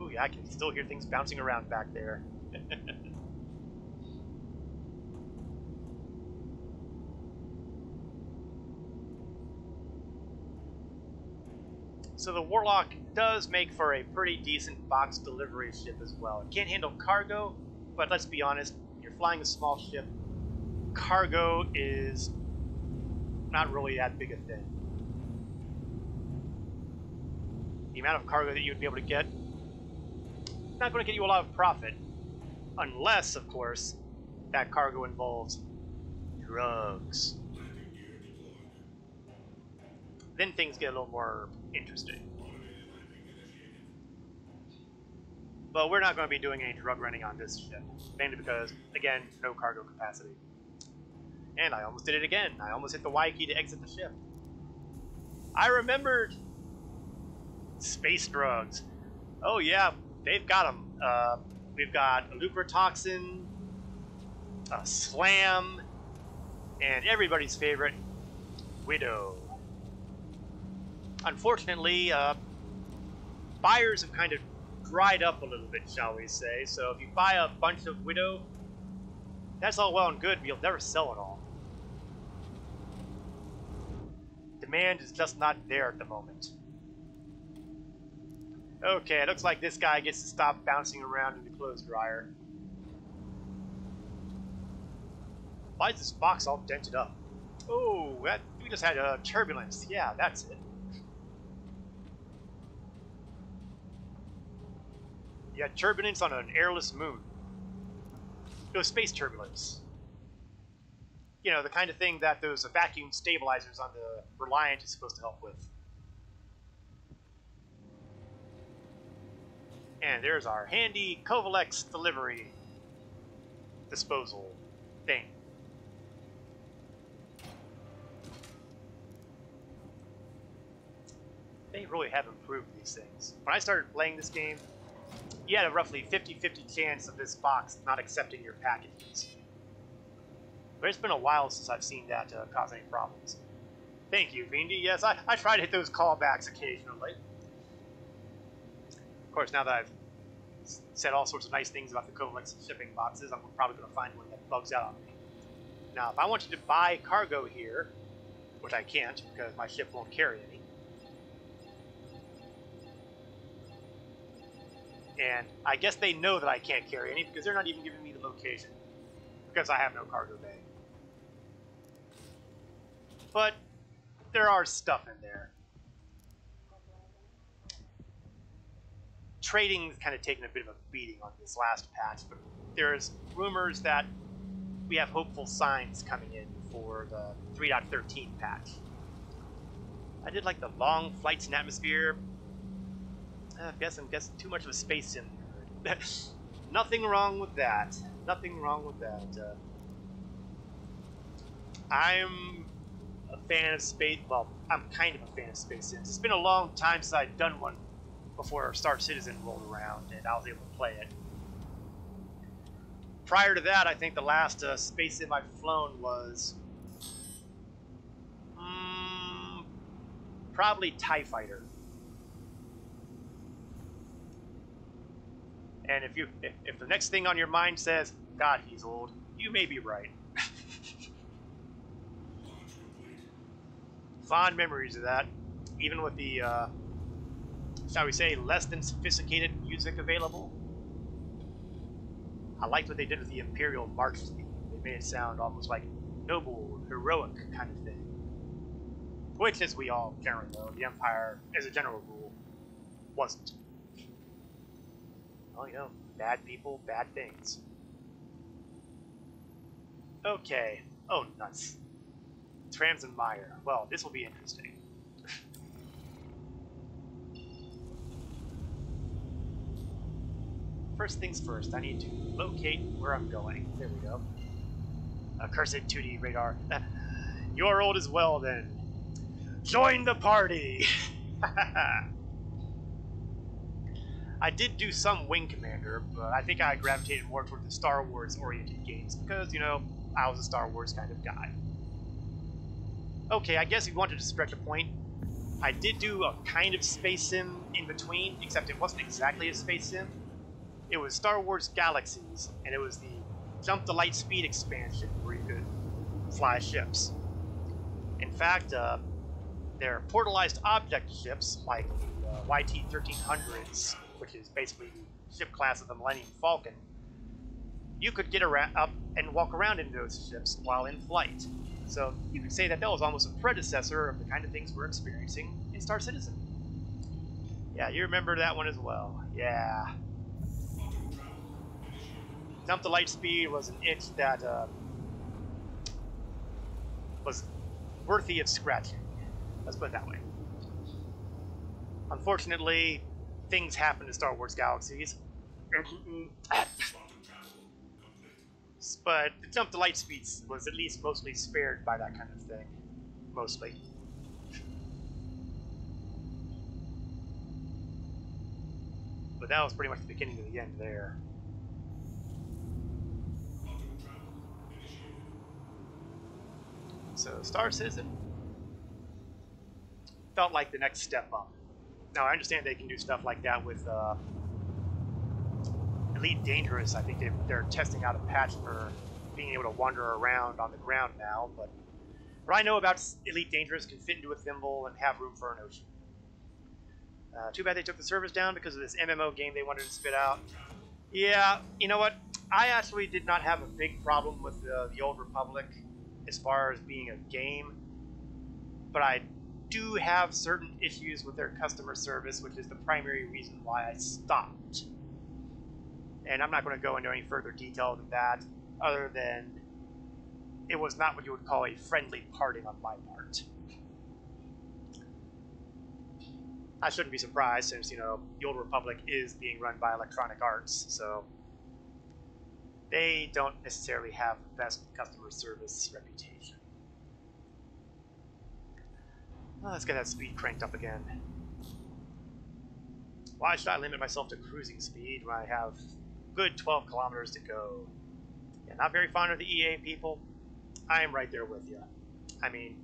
Ooh, yeah, I can still hear things bouncing around back there. So the Warlock does make for a pretty decent box delivery ship as well. It can't handle cargo, but let's be honest, when you're flying a small ship, cargo is not really that big a thing. The amount of cargo that you would be able to get, not going to get you a lot of profit. Unless, of course, that cargo involves drugs. Then things get a little more interesting. But we're not going to be doing any drug running on this ship, mainly because, again, no cargo capacity. And I almost did it again. I almost hit the Y key to exit the ship. I remembered space drugs. Oh yeah, they've got them. We've got a lucrotoxin, a slam, and everybody's favorite, Widow. Unfortunately, buyers have kind of dried up a little bit, shall we say. So if you buy a bunch of Widow, that's all well and good, but you'll never sell it all. Demand is just not there at the moment. Okay, it looks like this guy gets to stop bouncing around in the clothes dryer. Why is this box all dented up? Oh, we just had a turbulence. Yeah, that's it. You had turbulence on an airless moon. It was space turbulence. You know, the kind of thing that those vacuum stabilizers on the Reliant is supposed to help with. And there's our handy Kovalex delivery disposal thing. They really have improved these things. When I started playing this game, you had a roughly 50-50 chance of this box not accepting your packages. But it's been a while since I've seen that cause any problems. Thank you, Vindy. Yes, I try to hit those callbacks occasionally. Of course, now that I've said all sorts of nice things about the Kovalex shipping boxes, I'm probably going to find one that bugs out on me. Now, if I want you to buy cargo here, which I can't because my ship won't carry any, and I guess they know that I can't carry any because they're not even giving me the location because I have no cargo bay. But there are stuff in there. Trading's kind of taken a bit of a beating on this last patch, but there's rumors that we have hopeful signs coming in for the 3.13 patch. I did like the long flights in atmosphere. I guess I'm guessing too much of a space sim. Nothing wrong with that. Nothing wrong with that. I'm a fan of space. Well, I'm kind of a fan of space sims. It's been a long time since I've done one before Star Citizen rolled around and I was able to play it. Prior to that, I think the last space sim I've flown was probably TIE Fighter. And if the next thing on your mind says, God, he's old, you may be right. Fond memories of that, even with the, shall we say, less than sophisticated music available. I liked what they did with the Imperial March theme. They made it sound almost like noble, heroic kind of thing. Which, as we all generally know, the Empire, as a general rule, wasn't. Well, you know, bad people, bad things. Okay. Oh, nuts. Trams and Meyer. Well, this will be interesting. First things first, I need to locate where I'm going. There we go. Accursed 2D radar. You're old as well, then. Join the party! I did do some Wing Commander, but I think I gravitated more toward the Star Wars-oriented games because, you know, I was a Star Wars kind of guy. Okay, I guess if you wanted to stretch a point, I did do a kind of space sim in between, except it wasn't exactly a space sim. It was Star Wars Galaxies, and it was the Jump to Light Speed expansion where you could fly ships. In fact, they're portalized object ships like the YT-1300s, which is basically the ship class of the Millennium Falcon. You could get up and walk around in those ships while in flight. So you could say that that was almost a predecessor of the kind of things we're experiencing in Star Citizen. Yeah, you remember that one as well. Yeah. Jump to Light Speed was an itch that was worthy of scratching. Let's put it that way. Unfortunately, things happen to Star Wars Galaxies. But the jump to light speeds was at least mostly spared by that kind of thing. Mostly. But that was pretty much the beginning of the end there. So Star Citizen felt like the next step up. Now I understand they can do stuff like that with Elite Dangerous. I think they're testing out a patch for being able to wander around on the ground now, but what I know about Elite Dangerous can fit into a thimble and have room for an ocean. Too bad they took the servers down because of this MMO game they wanted to spit out. Yeah, you know what? I actually did not have a big problem with the Old Republic as far as being a game, but I do have certain issues with their customer service, which is the primary reason why I stopped. And I'm not going to go into any further detail than that, other than it was not what you would call a friendly parting on my part. I shouldn't be surprised since, you know, the Old Republic is being run by Electronic Arts, so they don't necessarily have the best customer service reputation. Well, let's get that speed cranked up again. Why should I limit myself to cruising speed when I have a good 12 kilometers to go? Yeah, not very fond of the EA people. I am right there with you. I mean,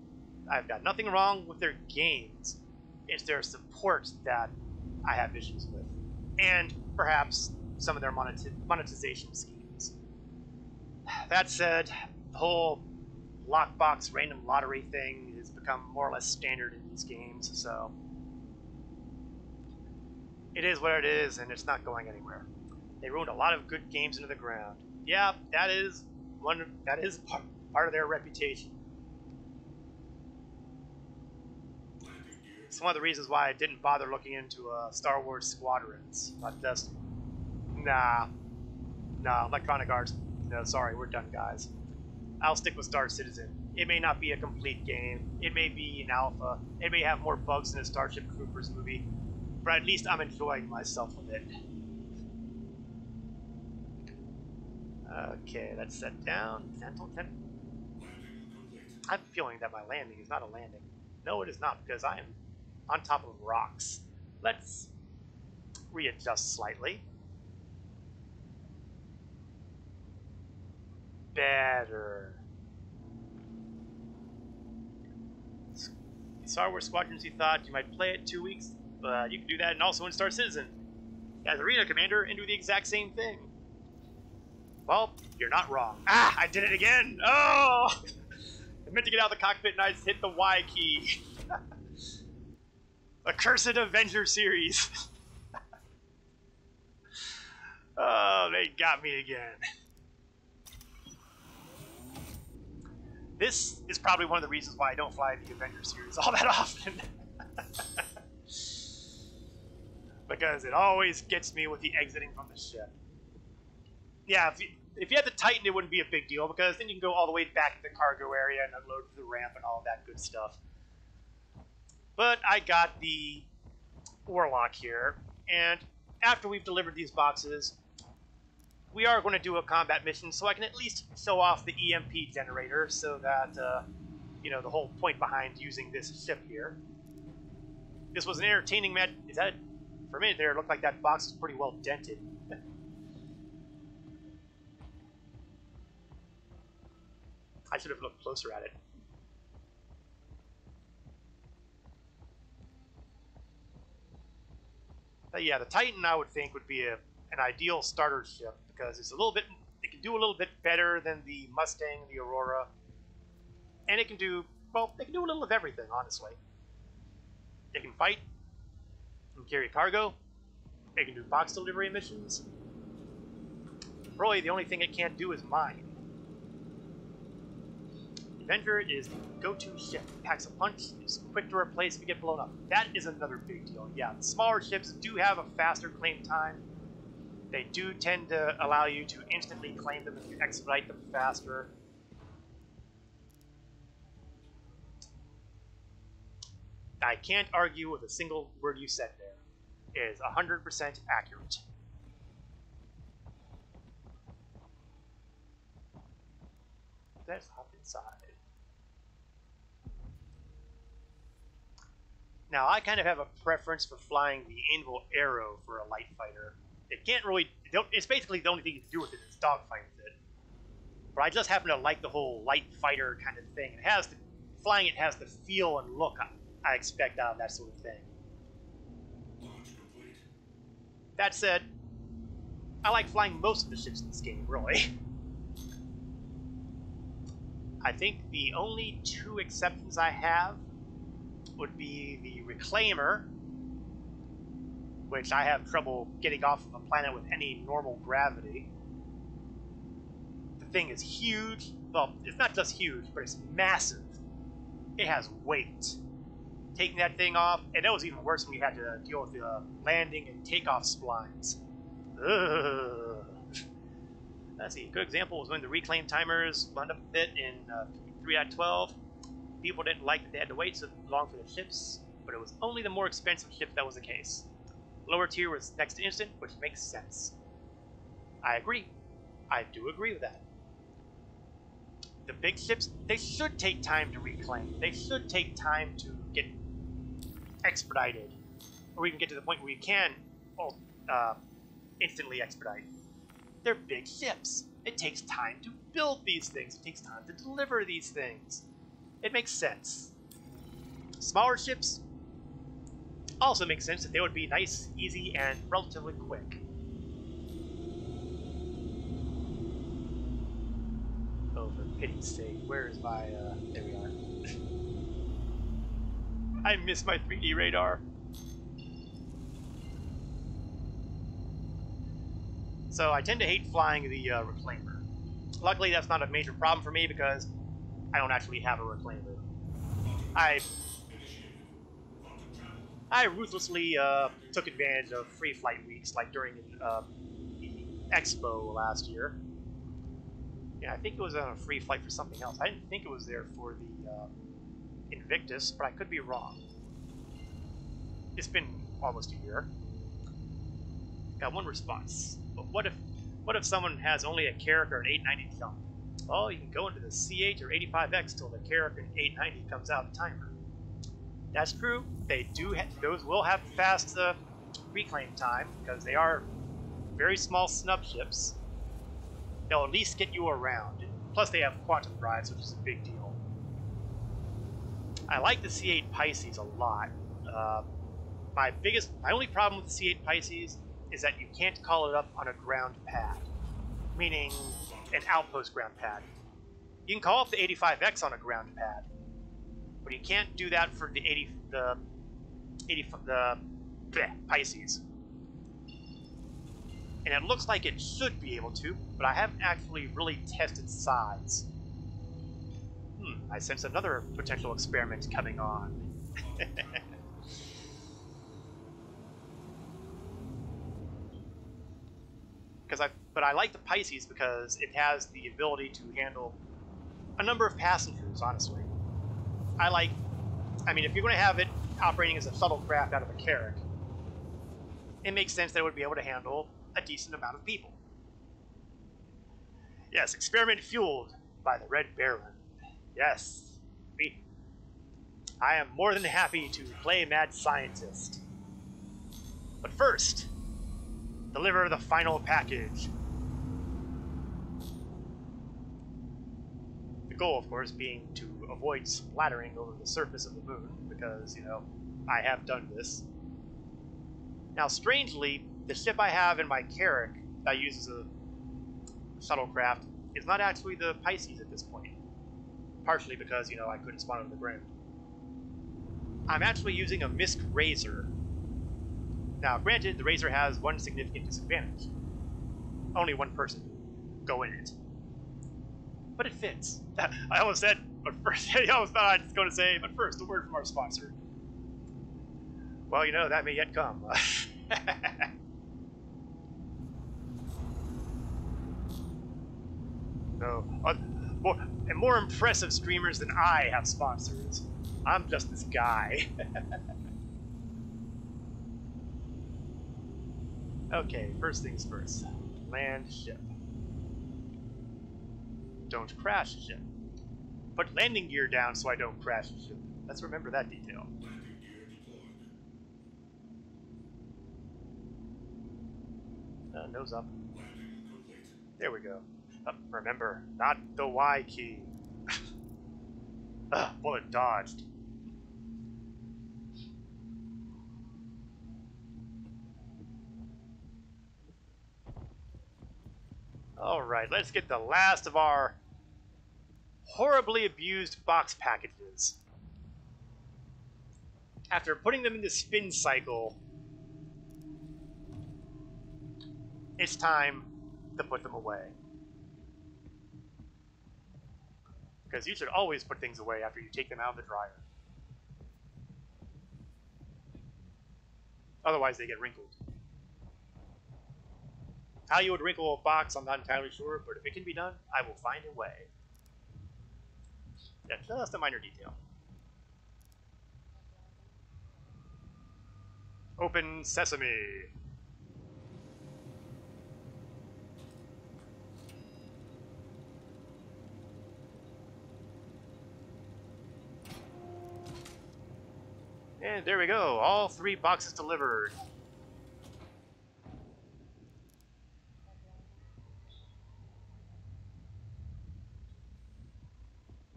I've got nothing wrong with their games. It's their support that I have issues with. And perhaps some of their monetization schemes. That said, the whole lockbox random lottery thing has become more or less standard in these games, so it is what it is, and it's not going anywhere. They ruined a lot of good games into the ground. Yeah, that is part of their reputation. It's one of the reasons why I didn't bother looking into Star Wars Squadrons. Not just, nah, Electronic Arts. No, sorry, we're done, guys. I'll stick with Star Citizen. It may not be a complete game. It may be an alpha. It may have more bugs than a Starship Troopers movie, but at least I'm enjoying myself with it. Okay, that's set down. I'm feeling that my landing is not a landing. No, it is not, because I am on top of rocks. Let's readjust slightly. Better. Star Wars Squadrons, you thought you might play it 2 weeks, but you can do that and also in Star Citizen as Arena Commander and do the exact same thing. Well, you're not wrong. Ah, I did it again! Oh! I meant to get out of the cockpit and I just hit the Y key. Accursed Avenger series. Oh, they got me again. This is probably one of the reasons why I don't fly the Avenger series all that often. Because it always gets me with the exiting from the ship. Yeah, if you had the Titan, it wouldn't be a big deal, because then you can go all the way back to the cargo area and unload to the ramp and all that good stuff. But I got the Warlock here, and after we've delivered these boxes, we are going to do a combat mission so I can at least show off the EMP generator, so that, you know, the whole point behind using this ship here. This was an entertaining match. Is that, for a minute there, it looked like that box was pretty well dented. I should have looked closer at it. But yeah, the Titan, I would think, would be an ideal starter ship, because it's a little bit, it can do a little bit better than the Mustang, the Aurora, and it can do, well, they can do a little of everything, honestly. They can fight, they can carry cargo, they can do box delivery missions. Really, the only thing it can't do is mine. The Avenger is the go-to ship. It packs a punch, is quick to replace if you get blown up. That is another big deal. Yeah, the smaller ships do have a faster claim time. They do tend to allow you to instantly claim them if you expedite them faster. I can't argue with a single word you said there. It is 100% accurate. Let's hop inside. Now, I kind of have a preference for flying the Anvil Arrow for a light fighter. It can't really... It's basically the only thing you can do with it is dogfight with it. But I just happen to like the whole light fighter kind of thing. It has the... Flying it has the feel and look I expect out of that sort of thing. Launch complete. That said, I like flying most of the ships in this game, really. I think the only two exceptions I have would be the Reclaimer, which I have trouble getting off of a planet with any normal gravity. The thing is huge. Well, it's not just huge, but it's massive. It has weight. Taking that thing off, and that was even worse when you had to deal with the landing and takeoff splines. Ugh. Let's see, a good example was when the reclaim timers wound up a bit in 3.12. People didn't like that they had to wait so long for the ships, but it was only the more expensive ships that was the case. Lower tier was next to instant, which makes sense. I agree. I do agree with that. The big ships, they should take time to reclaim. They should take time to get expedited, or even get to the point where you can instantly expedite. They're big ships. It takes time to build these things. It takes time to deliver these things. It makes sense. Smaller ships also make sense that they would be nice, easy, and relatively quick. Oh, for pity's sake, where is my, there we are. I miss my 3D radar. So I tend to hate flying the Reclaimer. Luckily, that's not a major problem for me because I don't actually have a Reclaimer. I ruthlessly took advantage of free flight weeks, like during the Expo last year. Yeah, I think it was on a free flight for something else. I didn't think it was there for the Invictus, but I could be wrong. It's been almost a year. Got one response. But what if someone has only a Carrack or an 890 jump? Well, you can go into the C8 or 85X till the Carrack and 890 comes out of timer. That's true. They do. Those will have fast reclaim time because they are very small snub ships. They'll at least get you around. Plus, they have quantum drives, which is a big deal. I like the C8 Pisces a lot. My only problem with the C8 Pisces is that you can't call it up on a ground pad, meaning an outpost ground pad. You can call up the 85X on a ground pad, but you can't do that for the Pisces. And it looks like it should be able to, but I haven't actually really tested size. I sense another potential experiment coming on. But I like the Pisces because it has the ability to handle a number of passengers, honestly. I mean, if you're going to have it operating as a shuttlecraft out of a Carrack, it makes sense that it would be able to handle a decent amount of people. Yes, experiment fueled by the Red Baron. Yes, I am more than happy to play mad scientist. But first, deliver the final package. The goal, of course, being to avoid splattering over the surface of the moon, because, you know, I have done this. Now, strangely, the ship I have in my Carrack that I use as a shuttlecraft is not actually the Pisces at this point. Partially because, you know, I couldn't spawn on the ground. I'm actually using a MISC Razor. Now, granted, the Razor has one significant disadvantage. Only one person can go in it. But it fits. I almost said, but first, I almost thought I was going to say, but first, a word from our sponsor. Well, you know, that may yet come. No, more impressive streamers than I have sponsors. I'm just this guy. Okay, first things first. Land ship. Don't crash ship. Put landing gear down so I don't crash the ship. Let's remember that detail. Landing gear deployed. Nose up. Landing complete. There we go. Remember, not the Y key. Bullet dodged. Alright, let's get the last of our horribly abused box packages. After putting them in the spin cycle, it's time to put them away. Because you should always put things away after you take them out of the dryer. Otherwise they get wrinkled. How you would wrinkle a box, I'm not entirely sure, but if it can be done, I will find a way. Yeah, just a minor detail. Open sesame. And there we go, all 3 boxes delivered.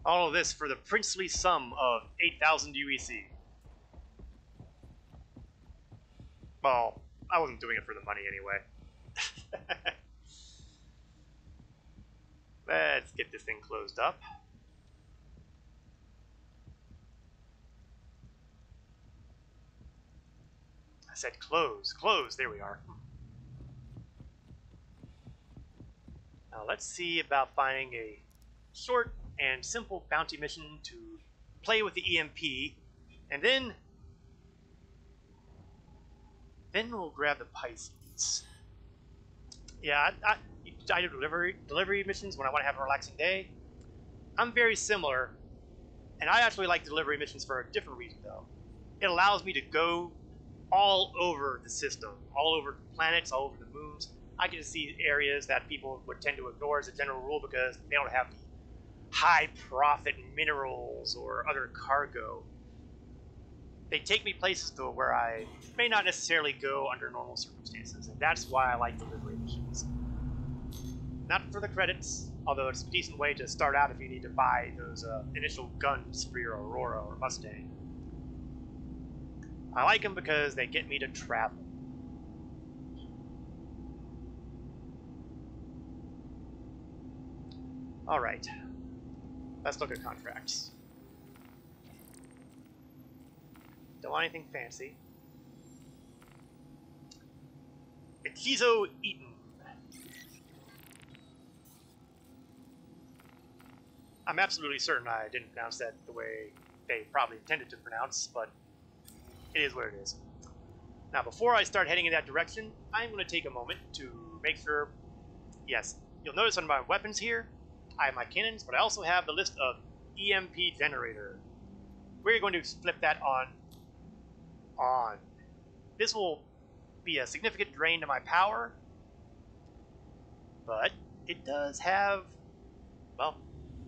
All of this for the princely sum of 8,000 UEC. Well, I wasn't doing it for the money anyway. Let's get this thing closed up. I said close, close, there we are. Now let's see about finding a short and simple bounty mission to play with the EMP, and then we'll grab the Pisces. Yeah, I do delivery missions when I want to have a relaxing day. I'm very similar, and I actually like delivery missions for a different reason though. It allows me to go all over the system, all over the planets, all over the moons. I get to see areas that people would tend to ignore as a general rule because they don't have the high profit minerals or other cargo. They take me places though where I may not necessarily go under normal circumstances, and that's why I like delivery missions. Not for the credits, although it's a decent way to start out if you need to buy those initial guns for your Aurora or Mustang. I like them because they get me to travel. Alright, let's look at contracts. Don't want anything fancy. Ichizo Eaton. I'm absolutely certain I didn't pronounce that the way they probably intended to pronounce, but it is what it is. Now, before I start heading in that direction, I'm going to take a moment to make sure... Yes, you'll notice on my weapons here, I have my cannons, but I also have the list of EMP generator. We're going to flip that on. This will be a significant drain to my power, but it does have, well,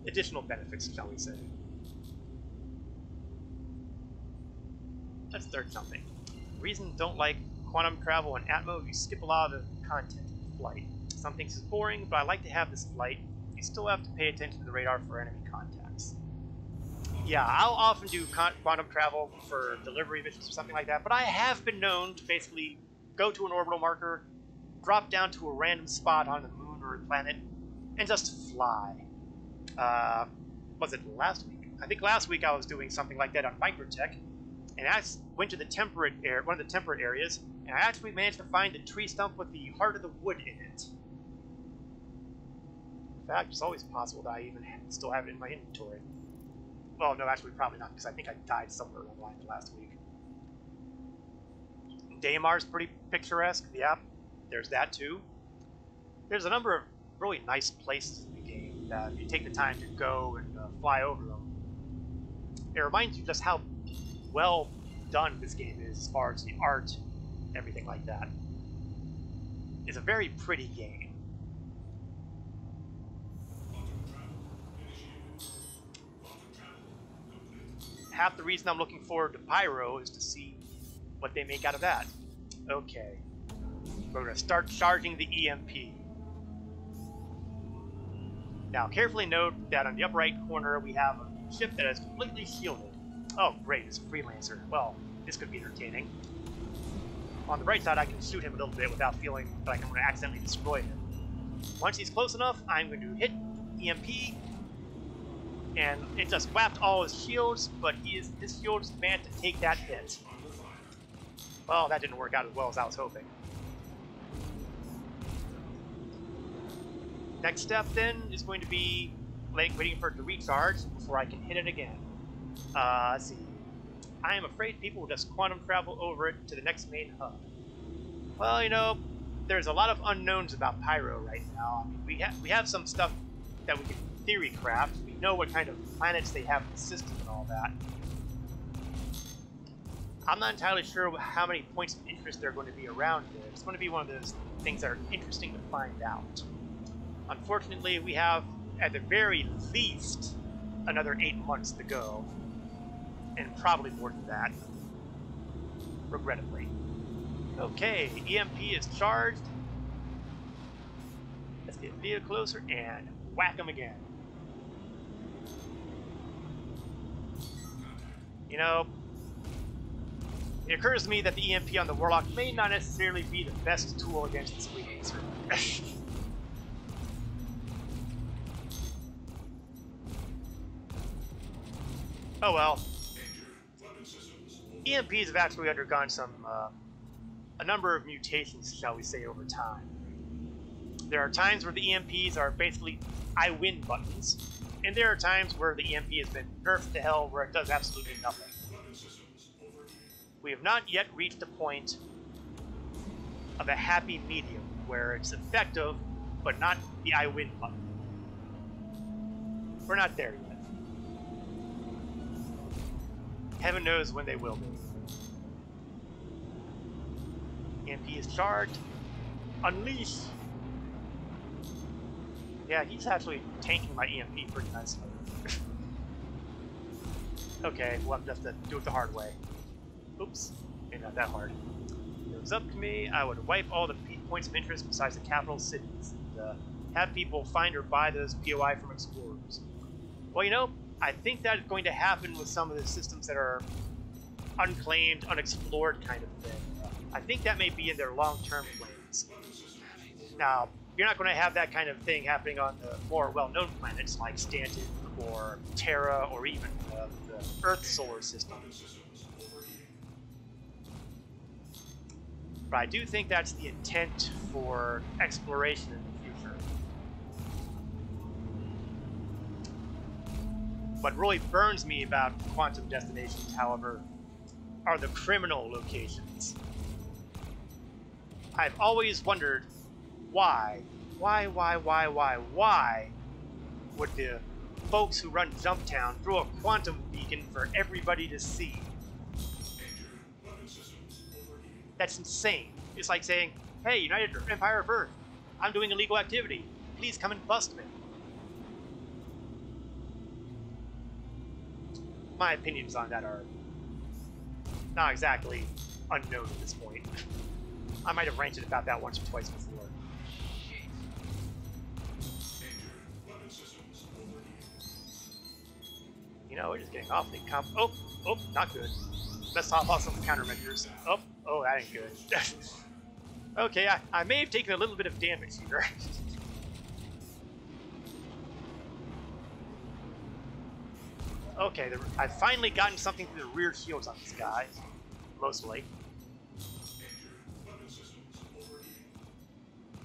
additional benefits, shall we say. Let's start something. Reasons don't like quantum travel and Atmo, you skip a lot of the content in flight. Some things is boring, but I like to have this flight. You still have to pay attention to the radar for enemy contacts. Yeah, I'll often do quantum travel for delivery missions or something like that, but I have been known to basically go to an orbital marker, drop down to a random spot on the moon or a planet, and just fly. Was it last week? I think last week I was doing something like that on Microtech, and I went to the temperate one of the temperate areas, and I actually managed to find the tree stump with the heart of the wood in it. In fact, it's always possible that I even still have it in my inventory. Well, no, actually, probably not, because I think I died somewhere along the line last week. Daymar's pretty picturesque. Yeah, there's that too. There's a number of really nice places in the game that if you take the time to go and fly over them, it reminds you just how well done this game is as far as the art, everything like that. It's a very pretty game. half the reason I'm looking forward to Pyro is to see what they make out of that. Okay. We're going to start charging the EMP. Now, carefully note that on the upper right corner, we have a ship that is completely shielded. Oh, great, it's a freelancer. Well, this could be entertaining. On the right side, I can shoot him a little bit without feeling like I'm going to accidentally destroy him. Once he's close enough, I'm going to hit EMP, and it just whapped all his shields, but his shield is meant to take that hit. Well, that didn't work out as well as I was hoping. Next step, then, is going to be waiting for it to recharge before I can hit it again. Let's see. I am afraid people will just quantum travel over it to the next main hub. Well, you know, there's a lot of unknowns about Pyro right now. I mean, we have some stuff that we can theory craft. We know what kind of planets they have in the system and all that. I'm not entirely sure how many points of interest there are going to be around here. It's going to be one of those things that are interesting to find out. Unfortunately, we have, at the very least, another 8 months to go. And probably more than that. Regrettably. Okay, EMP is charged. Let's get Leo closer and whack him again. You know, it occurs to me that the EMP on the Warlock may not necessarily be the best tool against this freelancer. Oh well. EMPs have actually undergone a number of mutations, shall we say, over time. There are times where the EMPs are basically I win buttons, and there are times where the EMP has been nerfed to hell where it does absolutely nothing. We have not yet reached a point of a happy medium where it's effective, but not the I win button. We're not there yet. Heaven knows when they will be. EMP is charged. Unleash! Yeah, he's actually tanking my EMP pretty nicely. Okay, we'll have to do it the hard way. Oops, maybe not that hard. If it was up to me, I would wipe all the points of interest besides the capital cities and have people find or buy those POI from explorers. Well, you know, I think that is going to happen with some of the systems that are unclaimed, unexplored kind of thing. I think that may be in their long-term plans. Now, you're not going to have that kind of thing happening on the more well-known planets like Stanton or Terra or even the Earth solar system. But I do think that's the intent for exploration in the future. What really burns me about quantum destinations, however, are the criminal locations. I've always wondered why would the folks who run Jumptown throw a quantum beacon for everybody to see? That's insane. It's like saying, hey, United Empire of Earth, I'm doing illegal activity. Please come and bust me. My opinions on that are not exactly unknown at this point. I might have ranted about that once or twice before. You know, we're just getting awfully oh, not good. Let's hop off some countermeasures. Oh, that ain't good. Okay, I may have taken a little bit of damage here. Okay, I've finally gotten something through the rear shields on this guy. Mostly.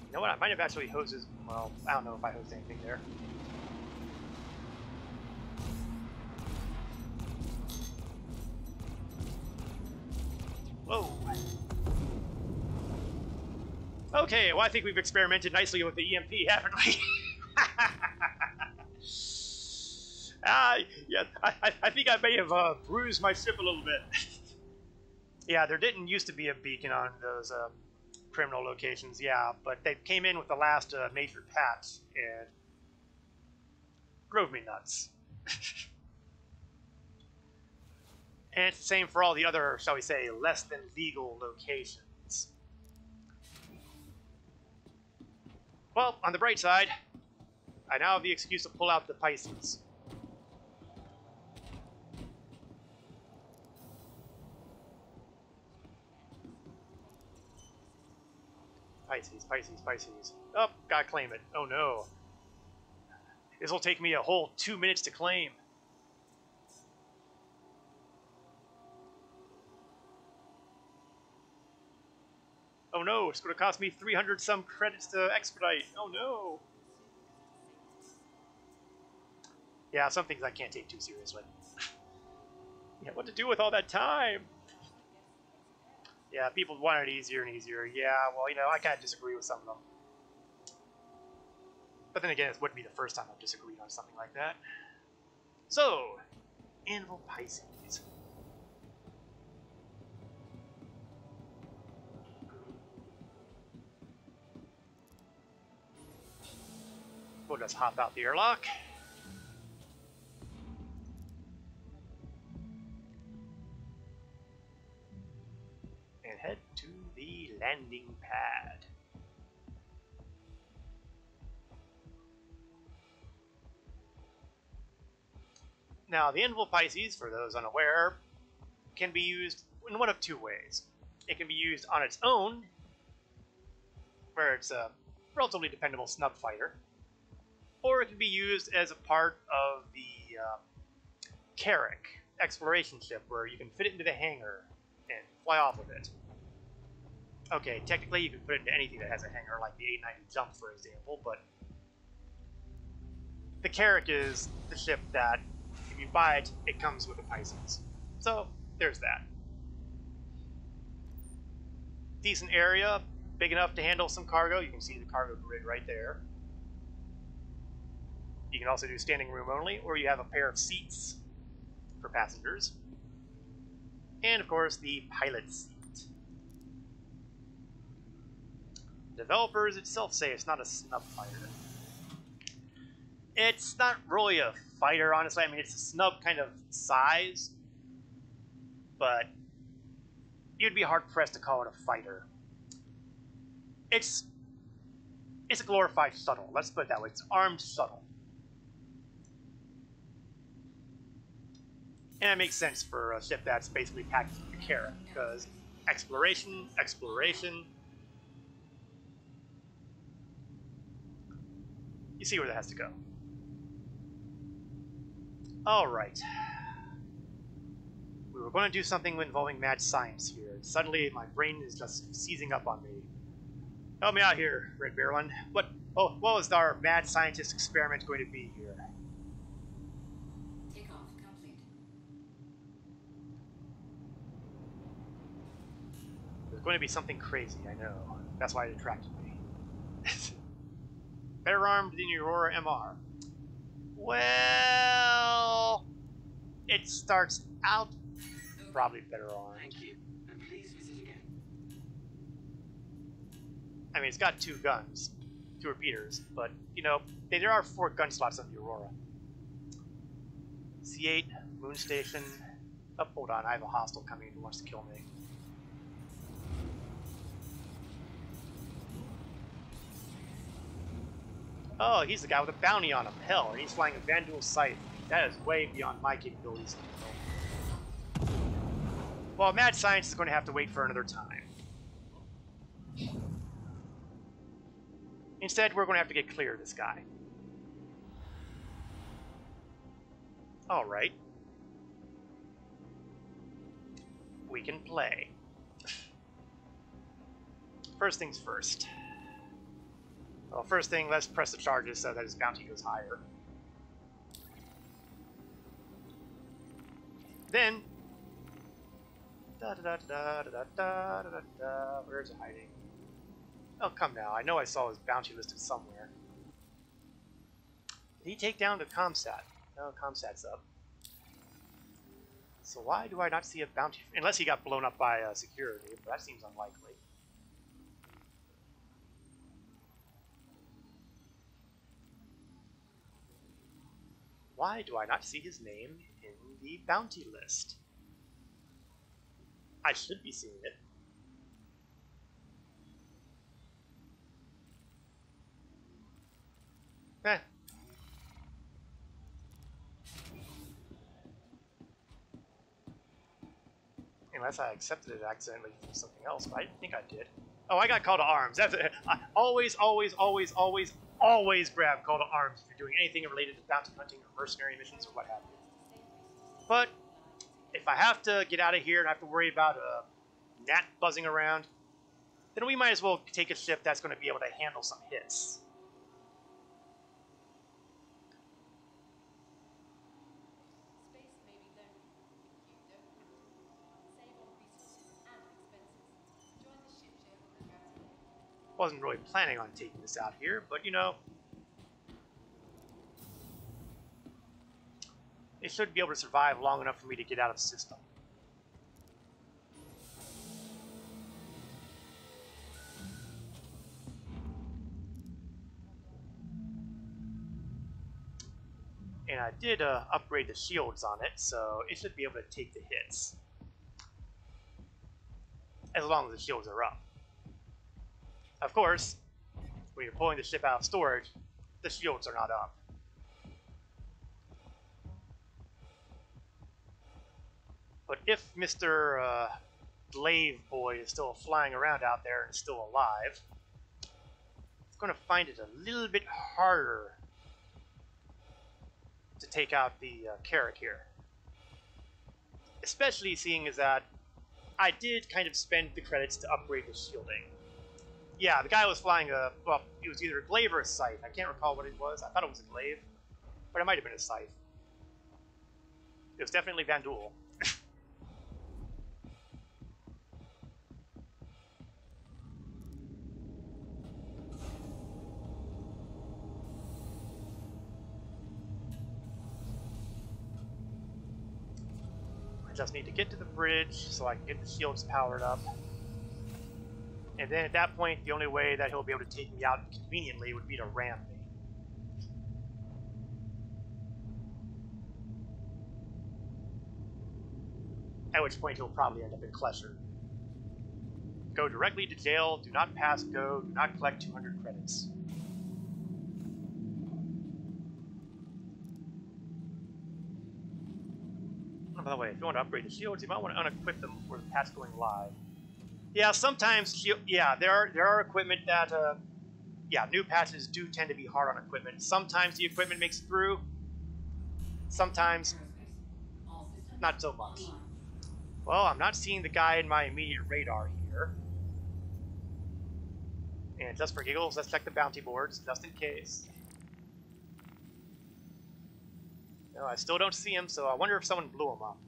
You know what, I might have actually hosed his... Well, I don't know if I hosed anything there. Whoa. Okay, well I think we've experimented nicely with the EMP, haven't we? Yeah, I think I may have bruised my ship a little bit. Yeah, there didn't used to be a beacon on those criminal locations, yeah, but they came in with the last major patch and drove me nuts. And it's the same for all the other, shall we say, less than legal locations. Well, on the bright side, I now have the excuse to pull out the Pisces. Pisces, Pisces, Pisces. Oh, gotta claim it. Oh no. This will take me a whole 2 minutes to claim. Oh no, it's going to cost me 300 some credits to expedite. Oh no. Yeah, some things I can't take too seriously. Yeah, what to do with all that time? Yeah, people want it easier and easier. Yeah, well, you know, I kind of disagree with some of them. But then again, it wouldn't be the first time I've disagreed on something like that. So, Animal Pisces. We'll just hop out the airlock. And head to the landing pad. Now, the Animal Pisces, for those unaware, can be used in one of two ways. It can be used on its own, where it's a relatively dependable snub fighter, or it can be used as a part of the Carrack exploration ship, where you can fit it into the hangar and fly off with it. Okay, technically you can put it into anything that has a hangar, like the 890 Jump, for example, but the Carrack is the ship that, if you buy it, it comes with a Pisces. So, there's that. Decent area, big enough to handle some cargo. You can see the cargo grid right there. You can also do standing room only, or you have a pair of seats for passengers. And, of course, the pilot seat. Developers itself say it's not a snub fighter. It's not really a fighter, honestly. I mean, it's a snub kind of size, but you'd be hard-pressed to call it a fighter. It's a glorified shuttle. Let's put it that way. It's an armed shuttle. And it makes sense for a ship that's basically packed with a carrot, because exploration. You see where that has to go. Alright. We were going to do something involving mad science here. Suddenly, my brain is just seizing up on me. Help me out here, Red Bearland. What was our mad scientist experiment going to be here? Takeoff complete. There's going to be something crazy, I know. That's why it attracted me. Better armed than your Aurora MR. Well, it starts out probably better armed. Thank you. And please visit again. I mean, it's got 2 guns, 2 repeaters, but, you know, there are 4 gun slots on the Aurora. C8, Moon Station. Oh, hold on, I have a hostile coming who wants to kill me. Oh, he's the guy with a bounty on him. Hell, and he's flying a Vanduul Scythe. That is way beyond my capabilities. Well, mad science is going to have to wait for another time. Instead, we're going to have to get clear of this guy. Alright. We can play. First things first. Well, first thing, let's press the charges so that his bounty goes higher. Then... Where's it hiding? Oh, come now. I know I saw his bounty listed somewhere. Did he take down the Comsat? No, Comsat's up. So why do I not see a bounty? Unless he got blown up by security, but that seems unlikely. Why do I not see his name in the bounty list? I should be seeing it. Eh. Unless I accepted it accidentally from something else, but I didn't think I did. Oh, I got call to arms. That's it. I always grab call to arms if you're doing anything related to bounty hunting or mercenary missions or what have you. But if I have to get out of here and I have to worry about a gnat buzzing around, then we might as well take a ship that's going to be able to handle some hits. Wasn't really planning on taking this out here, but you know, it should be able to survive long enough for me to get out of the system. And I did upgrade the shields on it, so it should be able to take the hits. As long as the shields are up. Of course, when you're pulling the ship out of storage, the shields are not up. But if Mr. Glaive Boy is still flying around out there and still alive, it's going to find it a little bit harder to take out the Carrack here. Especially seeing as that I did kind of spend the credits to upgrade the shielding. Yeah, the guy was flying a, well, it was either a glaive or a scythe. I can't recall what it was. I thought it was a glaive, but it might have been a scythe. It was definitely Van Duel. I just need to get to the bridge so I can get the shields powered up. And then at that point, the only way that he'll be able to take me out conveniently would be to ram me. At which point he'll probably end up in Klesher. Go directly to jail, do not pass go, do not collect 200 credits. Oh, by the way, if you want to upgrade the shields, you might want to unequip them for the patch going live. Yeah, sometimes, yeah, there are equipment that, yeah, new patches do tend to be hard on equipment. Sometimes the equipment makes it through. Sometimes, not so much. Well, I'm not seeing the guy in my immediate radar here. And just for giggles, let's check the bounty boards, just in case. No, I still don't see him, so I wonder if someone blew him up.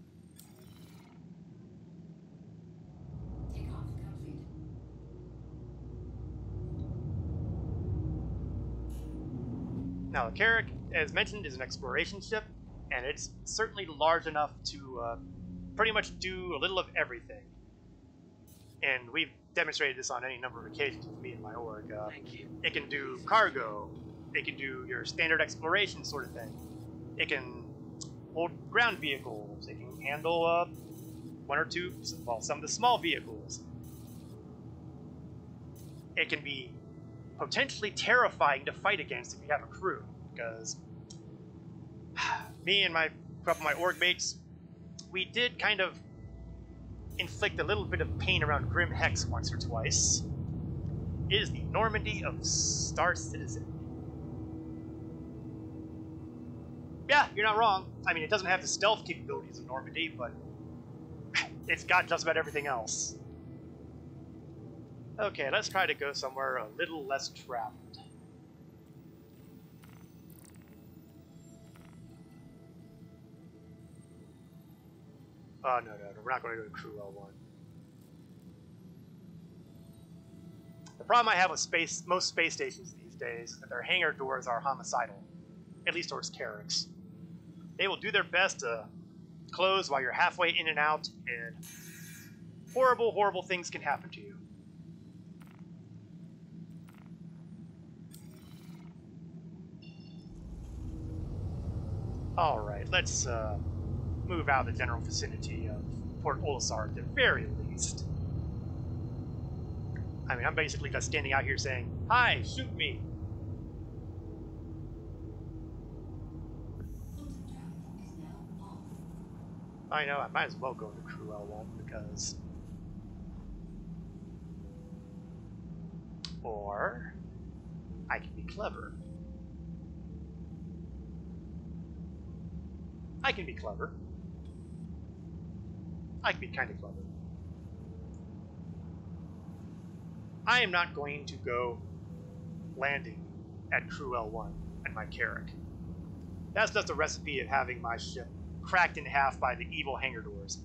Now, the Carrack, as mentioned, is an exploration ship, and it's certainly large enough to pretty much do a little of everything. And we've demonstrated this on any number of occasions with me and my org. Thank you. It can do cargo, it can do your standard exploration sort of thing. It can hold ground vehicles, it can handle one or two, well, some of the small vehicles. It can be potentially terrifying to fight against if you have a crew, because me and a couple of my org mates, we did kind of inflict a little bit of pain around Grim Hex once or twice. It is the Normandy of Star Citizen. Yeah, you're not wrong. I mean, it doesn't have the stealth capabilities of Normandy, but it's got just about everything else. Okay, let's try to go somewhere a little less traveled. Oh, no, we're not going to go to Crew L1. The problem I have with most space stations these days is that their hangar doors are homicidal, at least towards Carracks. They will do their best to close while you're halfway in and out, and horrible, horrible things can happen to you. Alright, let's move out of the general vicinity of Port Olisar at the very least. I mean, I'm basically just standing out here saying, "Hi, shoot me." I know, I might as well go into Crew L1 because... Or... I can be clever. I can be clever. I can be kind of clever. I am not going to go landing at Crew L1 and my Carrack. That's just a recipe of having my ship cracked in half by the evil hangar doors.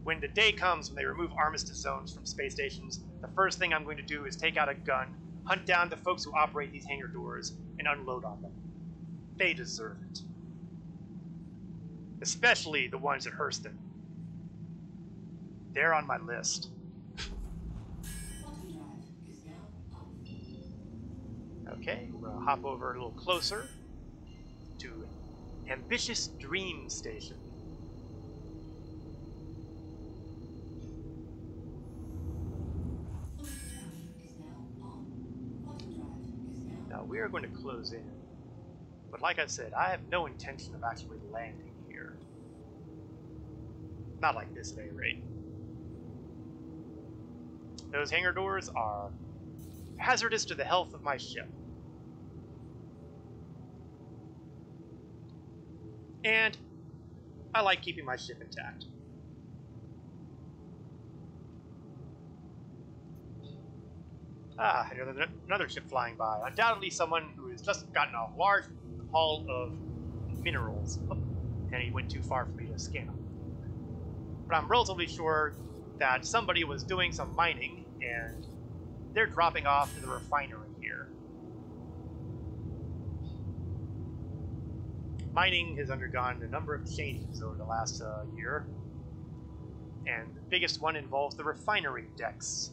When the day comes when they remove armistice zones from space stations, the first thing I'm going to do is take out a gun, hunt down the folks who operate these hangar doors, and unload on them. They deserve it. Especially the ones at Hurston. They're on my list. Okay, we're going to hop over a little closer to Ambitious Dream Station. Now we are going to close in, but like I said, I have no intention of actually landing here. Not like this at any rate. Those hangar doors are hazardous to the health of my ship. And I like keeping my ship intact. Ah, another ship flying by. Undoubtedly someone who has just gotten a large haul of minerals. Oh, and he went too far for me to scan him. But I'm relatively sure that somebody was doing some mining, and they're dropping off to the refinery here. Mining has undergone a number of changes over the last year, and the biggest one involves the refinery decks,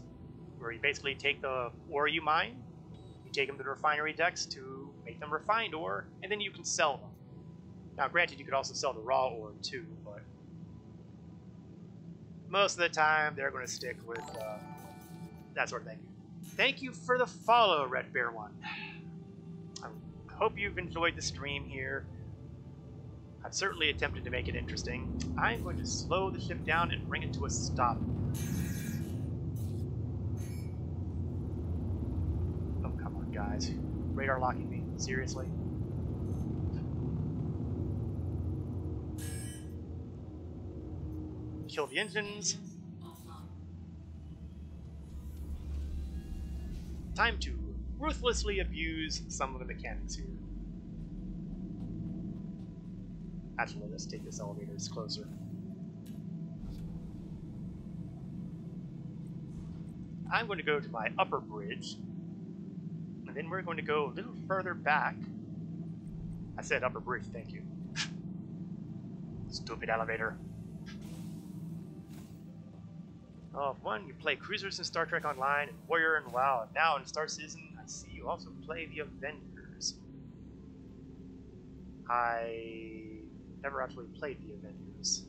where you basically take the ore you mine, you take them to the refinery decks to make them refined ore, and then you can sell them. Now, granted, you could also sell the raw ore too, but most of the time they're going to stick with that sort of thing. Thank you for the follow, Red Bear One. I hope you've enjoyed the stream here. I've certainly attempted to make it interesting. I'm going to slow the ship down and bring it to a stop. Oh, come on, guys. Radar locking me? Seriously? Kill the engines. Time to ruthlessly abuse some of the mechanics here. Actually, let's take this elevator closer. I'm going to go to my upper bridge, and then we're going to go a little further back. I said upper bridge, thank you. Stupid elevator. Oh, one, you play cruisers in Star Trek Online and Warrior and WoW, and now in Star Citizen, I see you also play the Avengers. I never actually played the Avengers.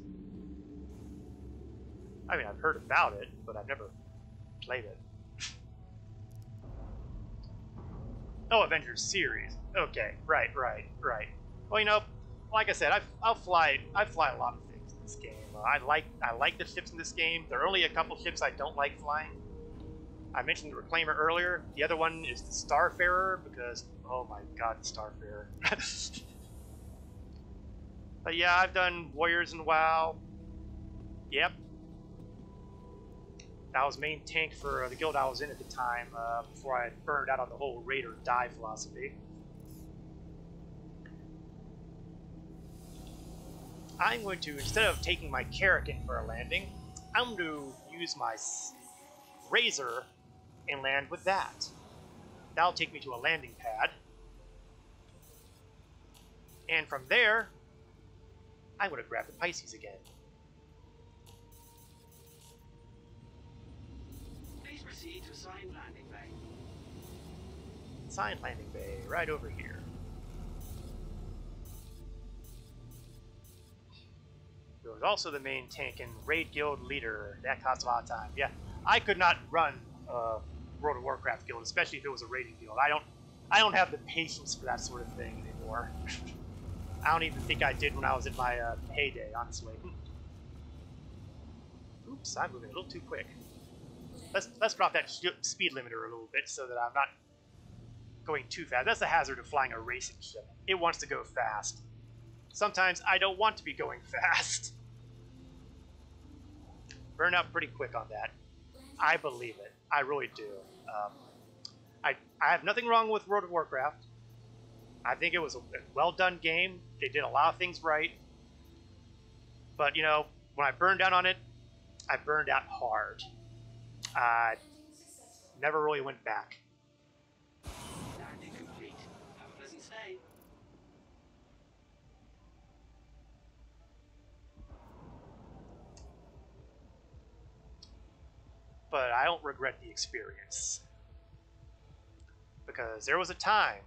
I mean, I've heard about it, but I've never played it. Oh, Avengers series. Okay, right. Well, you know, like I said, I fly a lot of things in this game. I like the ships in this game. There are only a couple ships I don't like flying. I mentioned the Reclaimer earlier. The other one is the Starfarer because, oh my god, the Starfarer. But yeah, I've done Warriors and WoW. Yep. That was main tank for the guild I was in at the time, before I burned out on the whole raid or die philosophy. I'm going to, instead of taking my Carrack in for a landing, I'm going to use my Razor and land with that. That'll take me to a landing pad. And from there, I'm going to grab the Pisces again. Please proceed to assigned landing bay. Assigned landing bay, right over here. Go was also the main tank and raid guild leader. That costs a lot of time. Yeah, I could not run World of Warcraft guild, especially if it was a raiding guild. I don't have the patience for that sort of thing anymore. I don't even think I did when I was in my heyday, honestly. Oops, I'm moving a little too quick. Let's drop that speed limiter a little bit so that I'm not going too fast. That's the hazard of flying a racing ship. It wants to go fast. Sometimes I don't want to be going fast. Burn out pretty quick on that. I believe it. I really do. I have nothing wrong with World of Warcraft. I think it was a well done game. They did a lot of things right. But, you know, when I burned out on it, I burned out hard. I never really went back. Landing complete. Have a pleasant stay. But I don't regret the experience. Because there was a time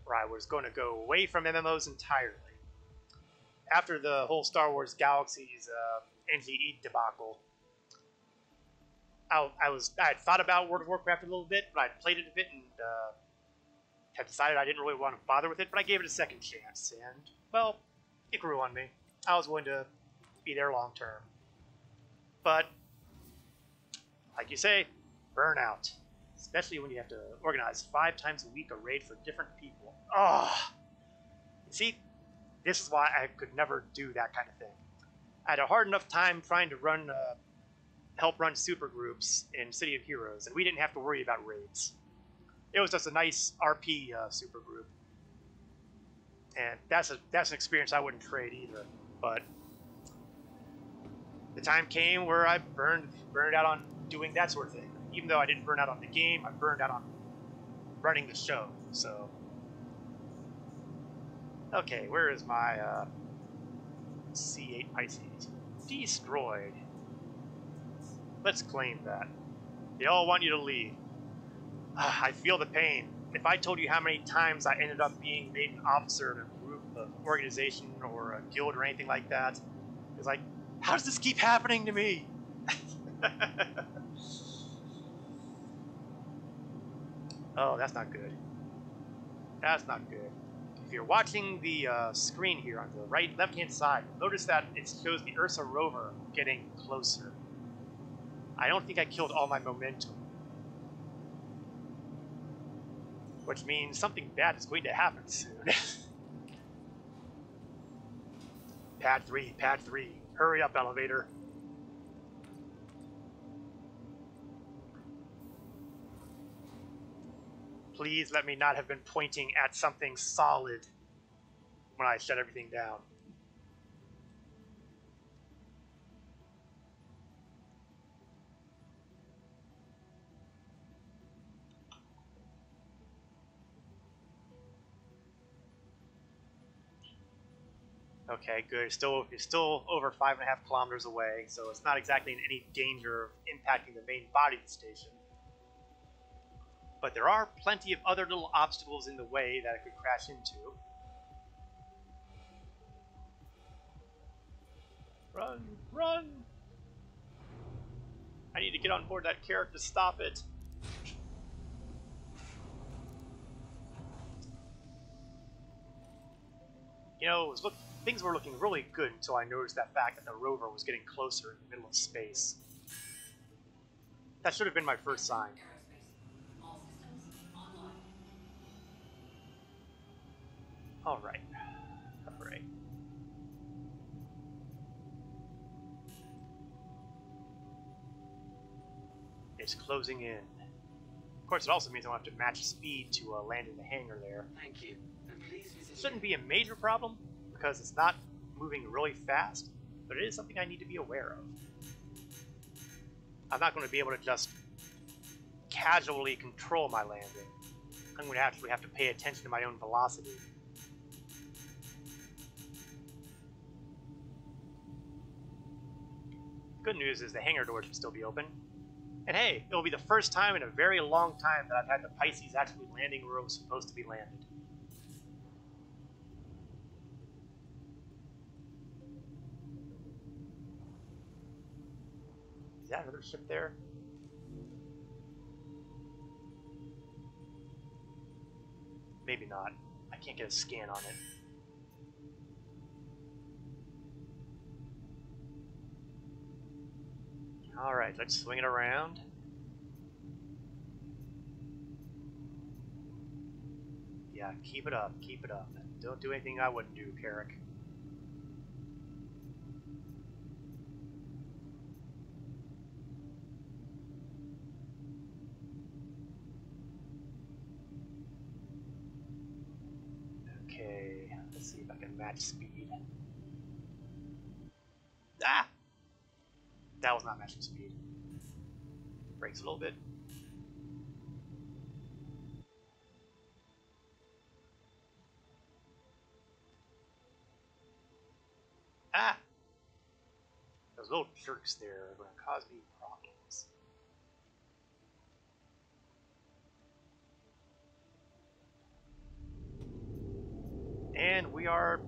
where I was going to go away from MMOs entirely. After the whole Star Wars Galaxies NGE debacle, I had thought about World of Warcraft a little bit, but I'd played it a bit and had decided I didn't really want to bother with it, but I gave it a second chance, and, well, it grew on me. I was willing to be there long term. But, like you say, burnout. Especially when you have to organize 5 times a week a raid for different people. Oh! See, this is why I could never do that kind of thing. I had a hard enough time trying to help run supergroups in City of Heroes, and we didn't have to worry about raids. It was just a nice RP supergroup, and that's an experience I wouldn't trade either. But the time came where I burned out on doing that sort of thing. Even though I didn't burn out on the game, I burned out on running the show. So, okay, where is my C8 Pisces? Destroyed. Let's claim that. They all want you to leave. I feel the pain. If I told you how many times I ended up being made an officer in a group, organization, or a guild or anything like that, it's like, how does this keep happening to me? Oh, that's not good. That's not good. If you're watching the screen here on the left-hand side, notice that it shows the Ursa rover getting closer. I don't think I killed all my momentum. Which means something bad is going to happen soon. Pad 3, Pad 3. Hurry up, elevator. Please let me not have been pointing at something solid when I shut everything down. Okay, good. It's still over 5.5 kilometers away, so it's not exactly in any danger of impacting the main body of the station. But there are plenty of other little obstacles in the way that it could crash into. Run! Run! I need to get on board that carrot to stop it. You know, things were looking really good until I noticed that fact that the rover was getting closer in the middle of space. That should have been my first sign. Alright. Alright. It's closing in. Of course, it also means I'll have to match speed to land in the hangar there. Thank you. And please visit. It shouldn't be a major problem, because it's not moving really fast, but it is something I need to be aware of. I'm not going to be able to just casually control my landing. I'm going to actually have to pay attention to my own velocity. Good news is the hangar door should still be open. And hey, it'll be the first time in a very long time that I've had the Pisces actually landing where it was supposed to be landed. that another ship there? Maybe not. I can't get a scan on it. Alright, let's swing it around. Yeah, keep it up, keep it up. Don't do anything I wouldn't do, Carrick. Okay, let's see if I can match speed. Ah! That was not matching speed. Brakes a little bit. Ah! Those little jerks there are going to cause me problems. And we are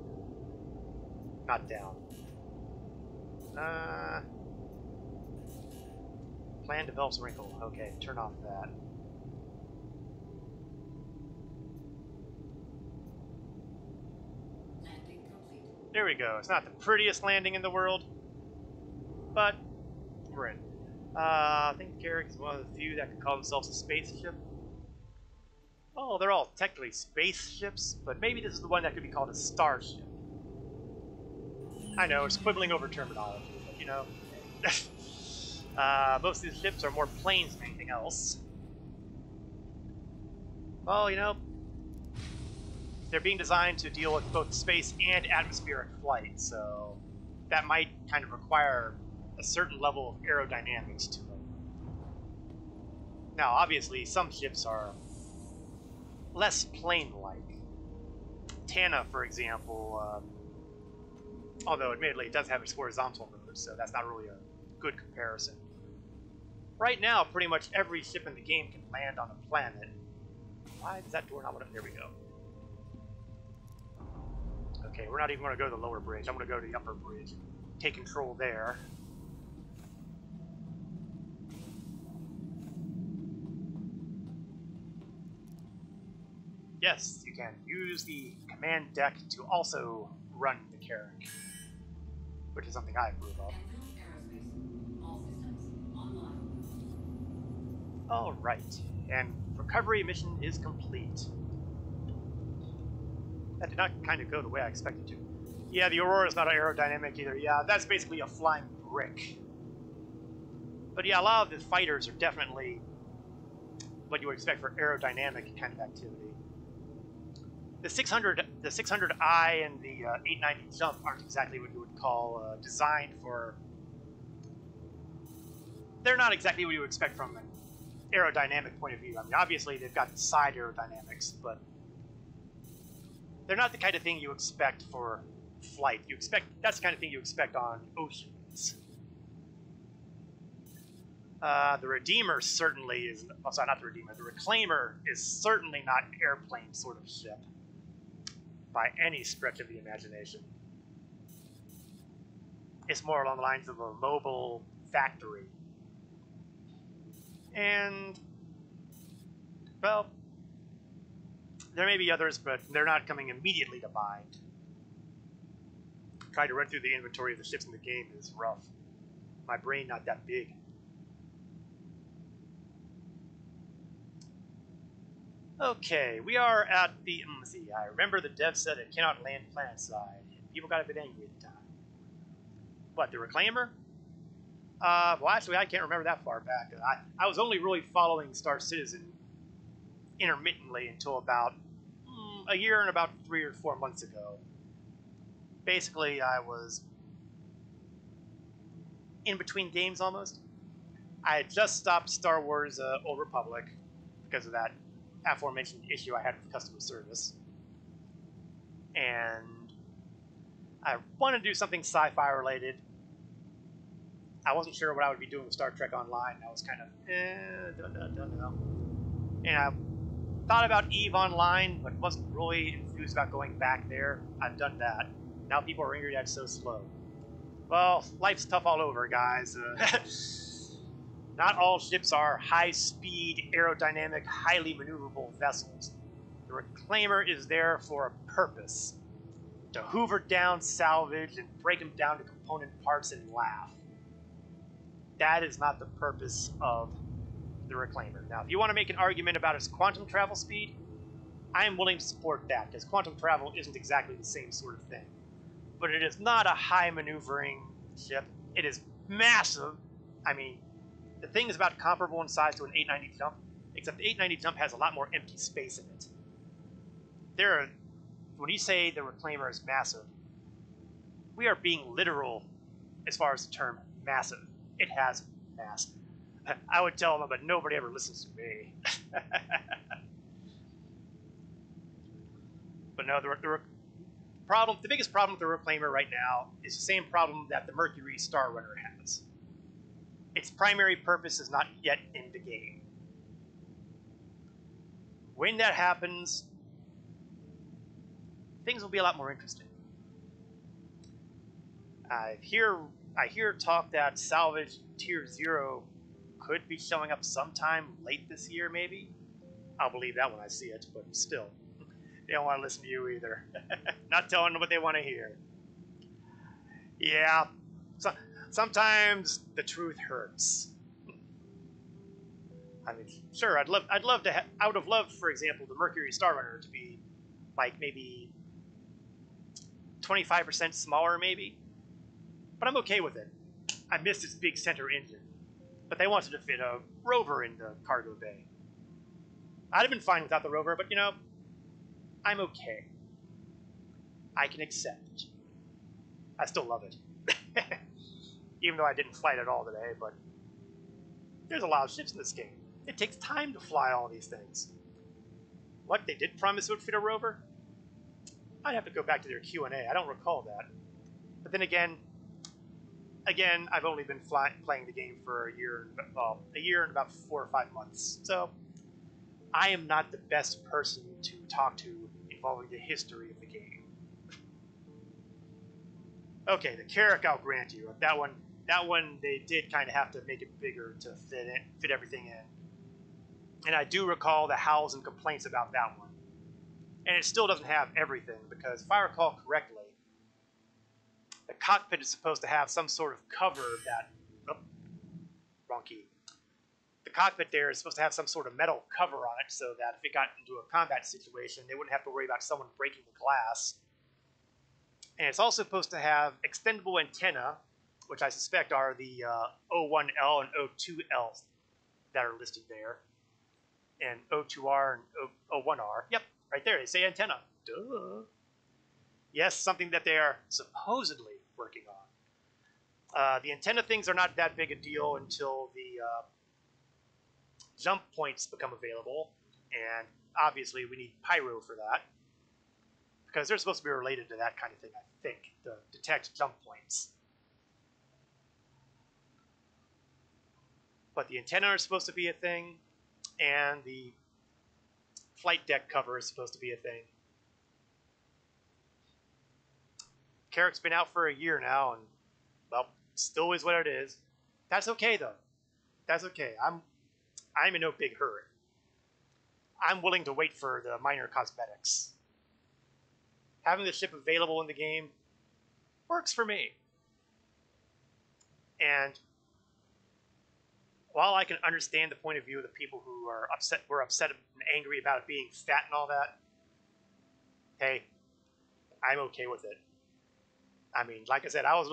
not down. Plan develops wrinkle. Okay, turn off that. Landing complete. There we go. It's not the prettiest landing in the world, but we're in. I think Carrick is one of the few that can call themselves a spaceship. Oh, they're all technically spaceships, but maybe this is the one that could be called a starship. I know, it's quibbling over terminology, but you know. Most of these ships are more planes than anything else. Well, you know, they're being designed to deal with both space and atmospheric flight, so that might kind of require a certain level of aerodynamics to them. Now, obviously, some ships are less plane-like. Tana, for example, although admittedly it does have its horizontal mode, so that's not really a good comparison. Right now, pretty much every ship in the game can land on a planet. Why does that door not want to... There we go. Okay, we're not even going to go to the lower bridge. I'm going to go to the upper bridge. Take control there. Yes, you can use the command deck to also run the Carrick, which is something I approve of. Airfield Aerospace. All systems online. Alright, and recovery mission is complete. That did not kind of go the way I expected to. Yeah, the Aurora's not aerodynamic either. Yeah, that's basically a flying brick. But yeah, a lot of the fighters are definitely what you would expect for aerodynamic kind of activity. The 600i and the 890 jump aren't exactly what you would call designed for... They're not exactly what you would expect from an aerodynamic point of view. I mean, obviously they've got side aerodynamics, but they're not the kind of thing you expect for flight. That's the kind of thing you expect on oceans. The Redeemer certainly is... Oh, sorry, not the Redeemer. The Reclaimer is certainly not an airplane sort of ship by any stretch of the imagination. It's more along the lines of a mobile factory. And, well, there may be others, but they're not coming immediately to mind. Trying to run through the inventory of the ships in the game is rough. My brain not that big. Okay, we are at the... let's see, I remember the dev said it cannot land planet side. People got a bit angry at the time. What, the Reclaimer? Well, actually, I can't remember that far back. I was only really following Star Citizen intermittently until about a year and about 3 or 4 months ago. Basically, I was in between games almost. I had just stopped Star Wars Old Republic because of that aforementioned issue I had with customer service. And I wanted to do something sci-fi related. I wasn't sure what I would be doing with Star Trek Online. I was kind of, don't know. And I thought about EVE Online, but wasn't really enthused about going back there. I've done that. Now people are angry that it's so slow. Well, life's tough all over, guys. Not all ships are high-speed, aerodynamic, highly maneuverable vessels. The Reclaimer is there for a purpose. To hoover down salvage and break them down to component parts and laugh. That is not the purpose of the Reclaimer. Now, if you want to make an argument about its quantum travel speed, I am willing to support that, because quantum travel isn't exactly the same sort of thing. But it is not a high maneuvering ship. It is massive. I mean, the thing is about comparable in size to an 890 jump, except the 890 jump has a lot more empty space in it. When you say the Reclaimer is massive, we are being literal as far as the term massive. It has mass. I would tell them, but nobody ever listens to me. But no, the biggest problem with the Reclaimer right now is the same problem that the Mercury Star Runner has. Its primary purpose is not yet in the game. When that happens, things will be a lot more interesting. I hear talk that Salvage Tier 0 could be showing up sometime late this year, maybe. I'll believe that when I see it, but still. They don't want to listen to you either. Not telling them what they want to hear. Yeah, sometimes the truth hurts. I mean, sure, I would have loved, for example, the Mercury Star Runner to be like maybe 25% smaller, maybe. But I'm okay with it. I missed its big center engine. But they wanted to fit a rover in the cargo bay. I'd have been fine without the rover, but you know, I'm okay. I can accept. I still love it. Even though I didn't fly it at all today, but there's a lot of ships in this game. It takes time to fly all these things. What, they did promise it would fit a rover? I'd have to go back to their Q&A. I don't recall that. But then again, I've only been playing the game for a year and about 4 or 5 months. So I am not the best person to talk to involving the history of the game. Okay, the Carrack I'll grant you. That one they did kind of have to make it bigger to fit everything in. And I do recall the howls and complaints about that one. And it still doesn't have everything, because if I recall correctly, the cockpit is supposed to have some sort of cover that... Oh, wrong key. The cockpit there is supposed to have some sort of metal cover on it so that if it got into a combat situation, they wouldn't have to worry about someone breaking the glass. And it's also supposed to have extendable antenna, which I suspect are the O1L and O2L that are listed there. And O2R and O1R. Yep, right there, they say antenna. Duh. Yes, something that they are supposedly working on. The antenna things are not that big a deal until the jump points become available, and obviously we need pyro for that, because they're supposed to be related to that kind of thing, I think, to detect jump points. But the antenna are supposed to be a thing, and the flight deck cover is supposed to be a thing. Carrack's been out for a year now, and, well, still is what it is. That's okay, though. That's okay. I'm in no big hurry. I'm willing to wait for the minor cosmetics. Having the ship available in the game works for me. And while I can understand the point of view of the people who were upset and angry about it being fat and all that, hey, I'm okay with it. I mean, like I said, I was a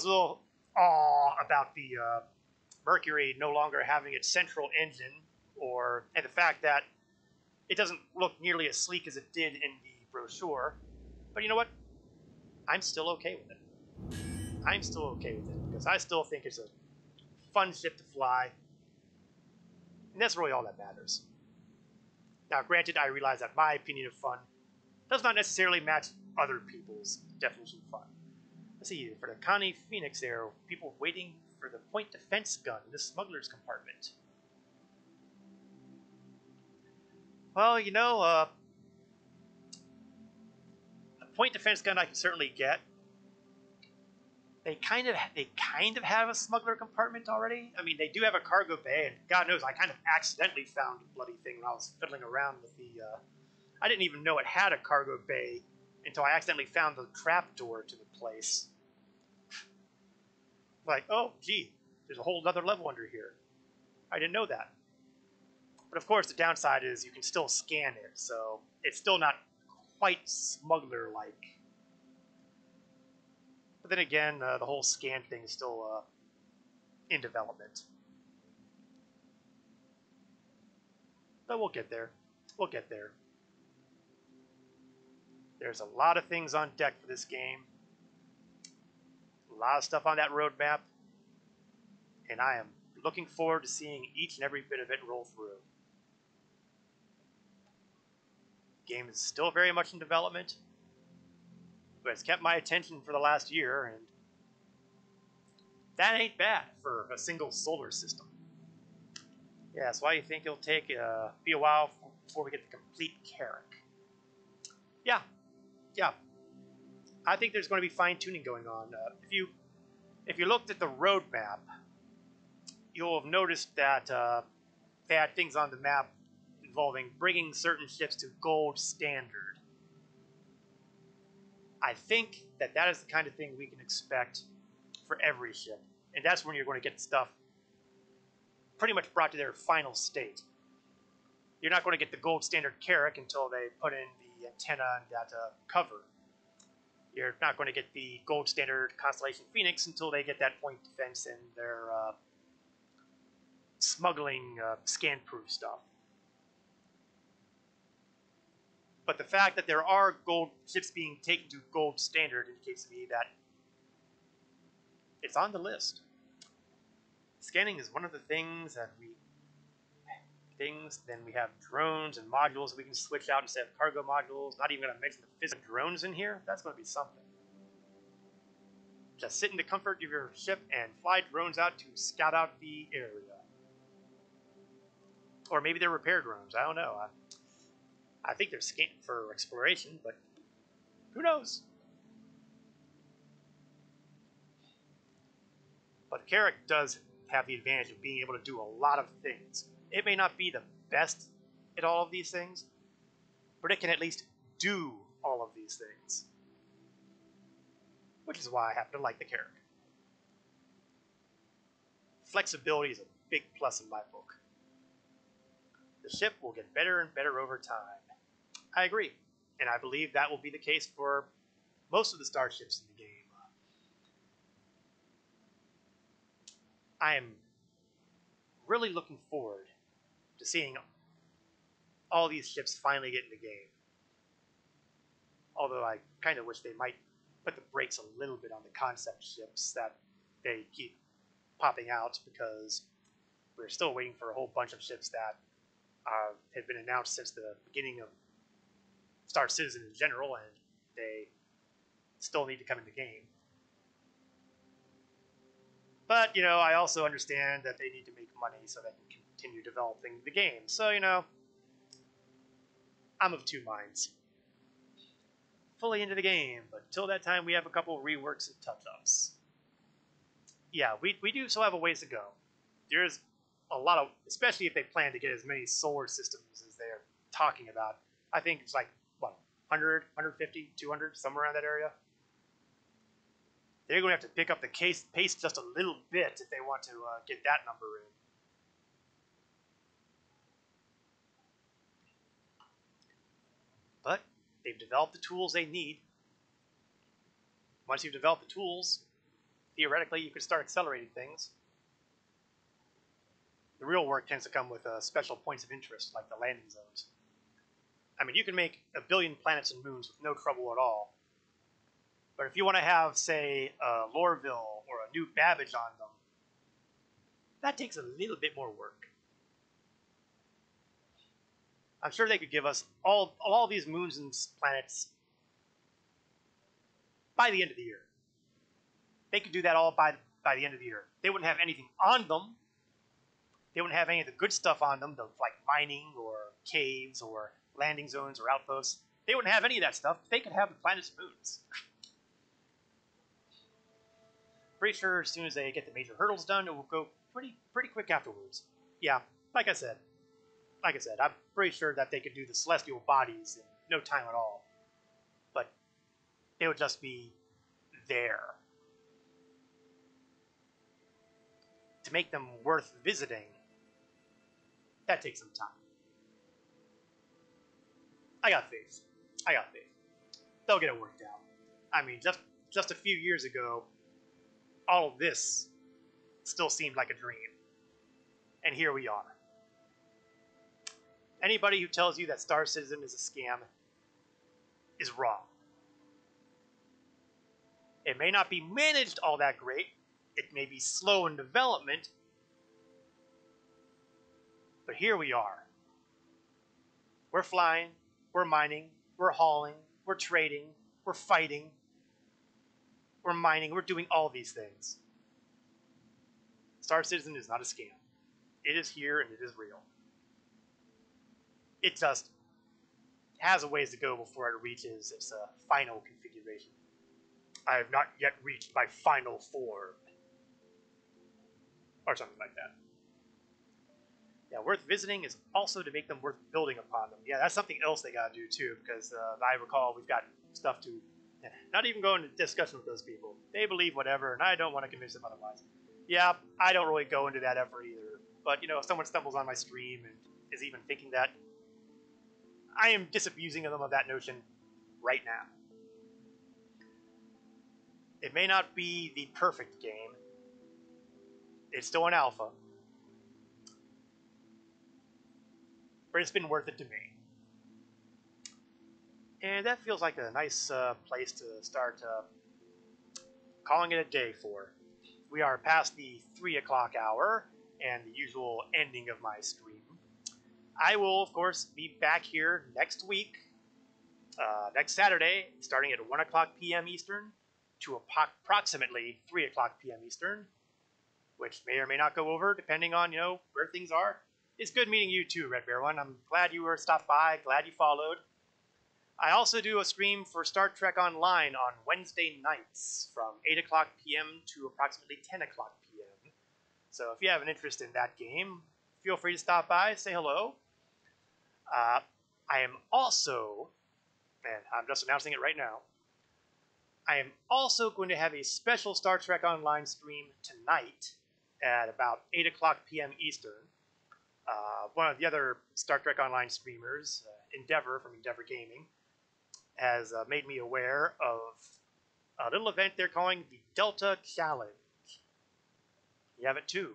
little awe about the Mercury no longer having its central engine, and the fact that it doesn't look nearly as sleek as it did in the brochure. But you know what? I'm still okay with it. I'm still okay with it, because I still think it's a fun ship to fly. And that's really all that matters. Now, granted, I realize that my opinion of fun does not necessarily match other people's definition of fun. Let's see, for the Connie Phoenix there, people waiting for the point defense gun in the smuggler's compartment. Well, you know, a point defense gun I can certainly get. They kind of have a smuggler compartment already. I mean, they do have a cargo bay, and God knows I kind of accidentally found the bloody thing when I was fiddling around with the. I didn't even know it had a cargo bay until I accidentally found the trapdoor to the place. Like, oh, gee, there's a whole other level under here. I didn't know that. But of course, the downside is you can still scan it, so it's still not quite smuggler-like. But then again, the whole scan thing is still in development. But we'll get there. We'll get there. There's a lot of things on deck for this game. A lot of stuff on that roadmap. And I am looking forward to seeing each and every bit of it roll through. The game is still very much in development, but it's kept my attention for the last year, and that ain't bad for a single solar system. Yeah, that's why you think it'll be a while before we get the complete Carrack. Yeah. I think there's going to be fine-tuning going on. If you looked at the roadmap, you'll have noticed that they had things on the map involving bringing certain ships to gold standard. I think that is the kind of thing we can expect for every ship, and that's when you're going to get stuff pretty much brought to their final state. You're not going to get the gold standard Carrack until they put in the antenna and that cover. You're not going to get the gold standard Constellation Phoenix until they get that point defense and their smuggling scan-proof stuff. But the fact that there are gold ships being taken to gold standard indicates to me that it's on the list. Scanning is one of the things that then we have drones and modules that we can switch out instead of cargo modules. Not even going to mention the physical drones in here. That's going to be something. Just sit in the comfort of your ship and fly drones out to scout out the area. Or maybe they're repair drones. I don't know. I think they're scanned for exploration, but who knows? But the Carrack does have the advantage of being able to do a lot of things. It may not be the best at all of these things, but it can at least do all of these things. Which is why I happen to like the Carrack. Flexibility is a big plus in my book. The ship will get better and better over time. I agree, and I believe that will be the case for most of the starships in the game. I am really looking forward to seeing all these ships finally get in the game. Although I kind of wish they might put the brakes a little bit on the concept ships that they keep popping out, because we're still waiting for a whole bunch of ships that have been announced since the beginning of Star Citizen in general, and they still need to come in the game. But, I also understand that they need to make money so they can continue developing the game. So, I'm of two minds. Fully into the game, but till that time we have a couple of reworks and touch-ups. Yeah, we do still have a ways to go. There's a lot of, especially if they plan to get as many solar systems as they're talking about. I think it's like, 100, 150, 200, somewhere around that area. They're going to have to pick up the pace just a little bit if they want to get that number in. But they've developed the tools they need. Once you've developed the tools, theoretically you can start accelerating things. The real work tends to come with special points of interest, like the landing zones. I mean, you can make a billion planets and moons with no trouble at all. But if you want to have, say, a Lorville or a new Babbage on them, that takes a little bit more work. I'm sure they could give us all these moons and planets by the end of the year. They could do that all by the end of the year. They wouldn't have anything on them. They wouldn't have any of the good stuff on them, like mining or caves or landing zones or outposts. They wouldn't have any of that stuff. They could have the planets and moons. pretty sure as soon as they get the major hurdles done, it will go pretty quick afterwards. Yeah, like I said, I'm pretty sure that they could do the celestial bodies in no time at all. But they would just be there. To make them worth visiting, that takes some time. I got faith. They'll get it worked out. I mean, just a few years ago, all of this still seemed like a dream. And here we are. Anybody who tells you that Star Citizen is a scam is wrong. It may not be managed all that great. It may be slow in development. But here we are. We're flying, we're mining, we're hauling, we're trading, we're fighting, we're mining, we're doing all these things. Star Citizen is not a scam. It is here and it is real. It just has a ways to go before it reaches its final configuration. I have not yet reached my final form. Or something like that. Yeah, worth visiting is also to make them worth building upon them. Yeah, that's something else they gotta do too, because I recall we've got stuff to... Not even go into discussion with those people. They believe whatever, and I don't want to convince them otherwise. Yeah, I don't really go into that effort either. But, you know, if someone stumbles on my stream and is even thinking that, I am disabusing them of that notion right now. It may not be the perfect game. It's still an alpha. But it's been worth it to me. And that feels like a nice place to start calling it a day for. We are past the 3 o'clock hour and the usual ending of my stream. I will, of course, be back here next week, next Saturday, starting at 1 o'clock p.m. Eastern to approximately 3 o'clock p.m. Eastern, which may or may not go over, depending on, you know, where things are. It's good meeting you too, Red Bear One. I'm glad you were stopped by, glad you followed. I also do a stream for Star Trek Online on Wednesday nights from 8 o'clock p.m. to approximately 10 o'clock p.m. So if you have an interest in that game, feel free to stop by, say hello. I am also, and I'm just announcing it right now, I am also going to have a special Star Trek Online stream tonight at about 8 o'clock p.m. Eastern. One of the other Star Trek Online streamers, Endeavor from Endeavor Gaming, has made me aware of a little event they're calling the Delta Challenge. You have it too.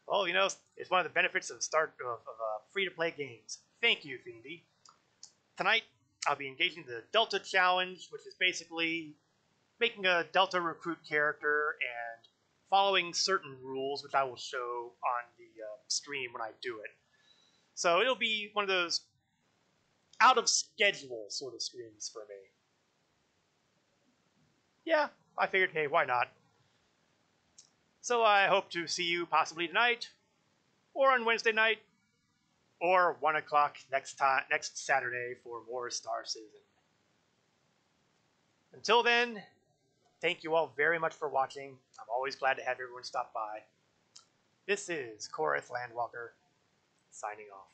Well, you know, it's one of the benefits of free-to-play games. Thank you, Fiendy. Tonight, I'll be engaging the Delta Challenge, which is basically making a Delta recruit character and following certain rules, which I will show on the stream when I do it. So it'll be one of those out-of-schedule sort of streams for me. Yeah, I figured, hey, why not? So I hope to see you possibly tonight, or on Wednesday night, or 1 o'clock next Saturday for more Star Citizen. Until then, thank you all very much for watching. I'm always glad to have everyone stop by. This is Korath Landwalker, signing off.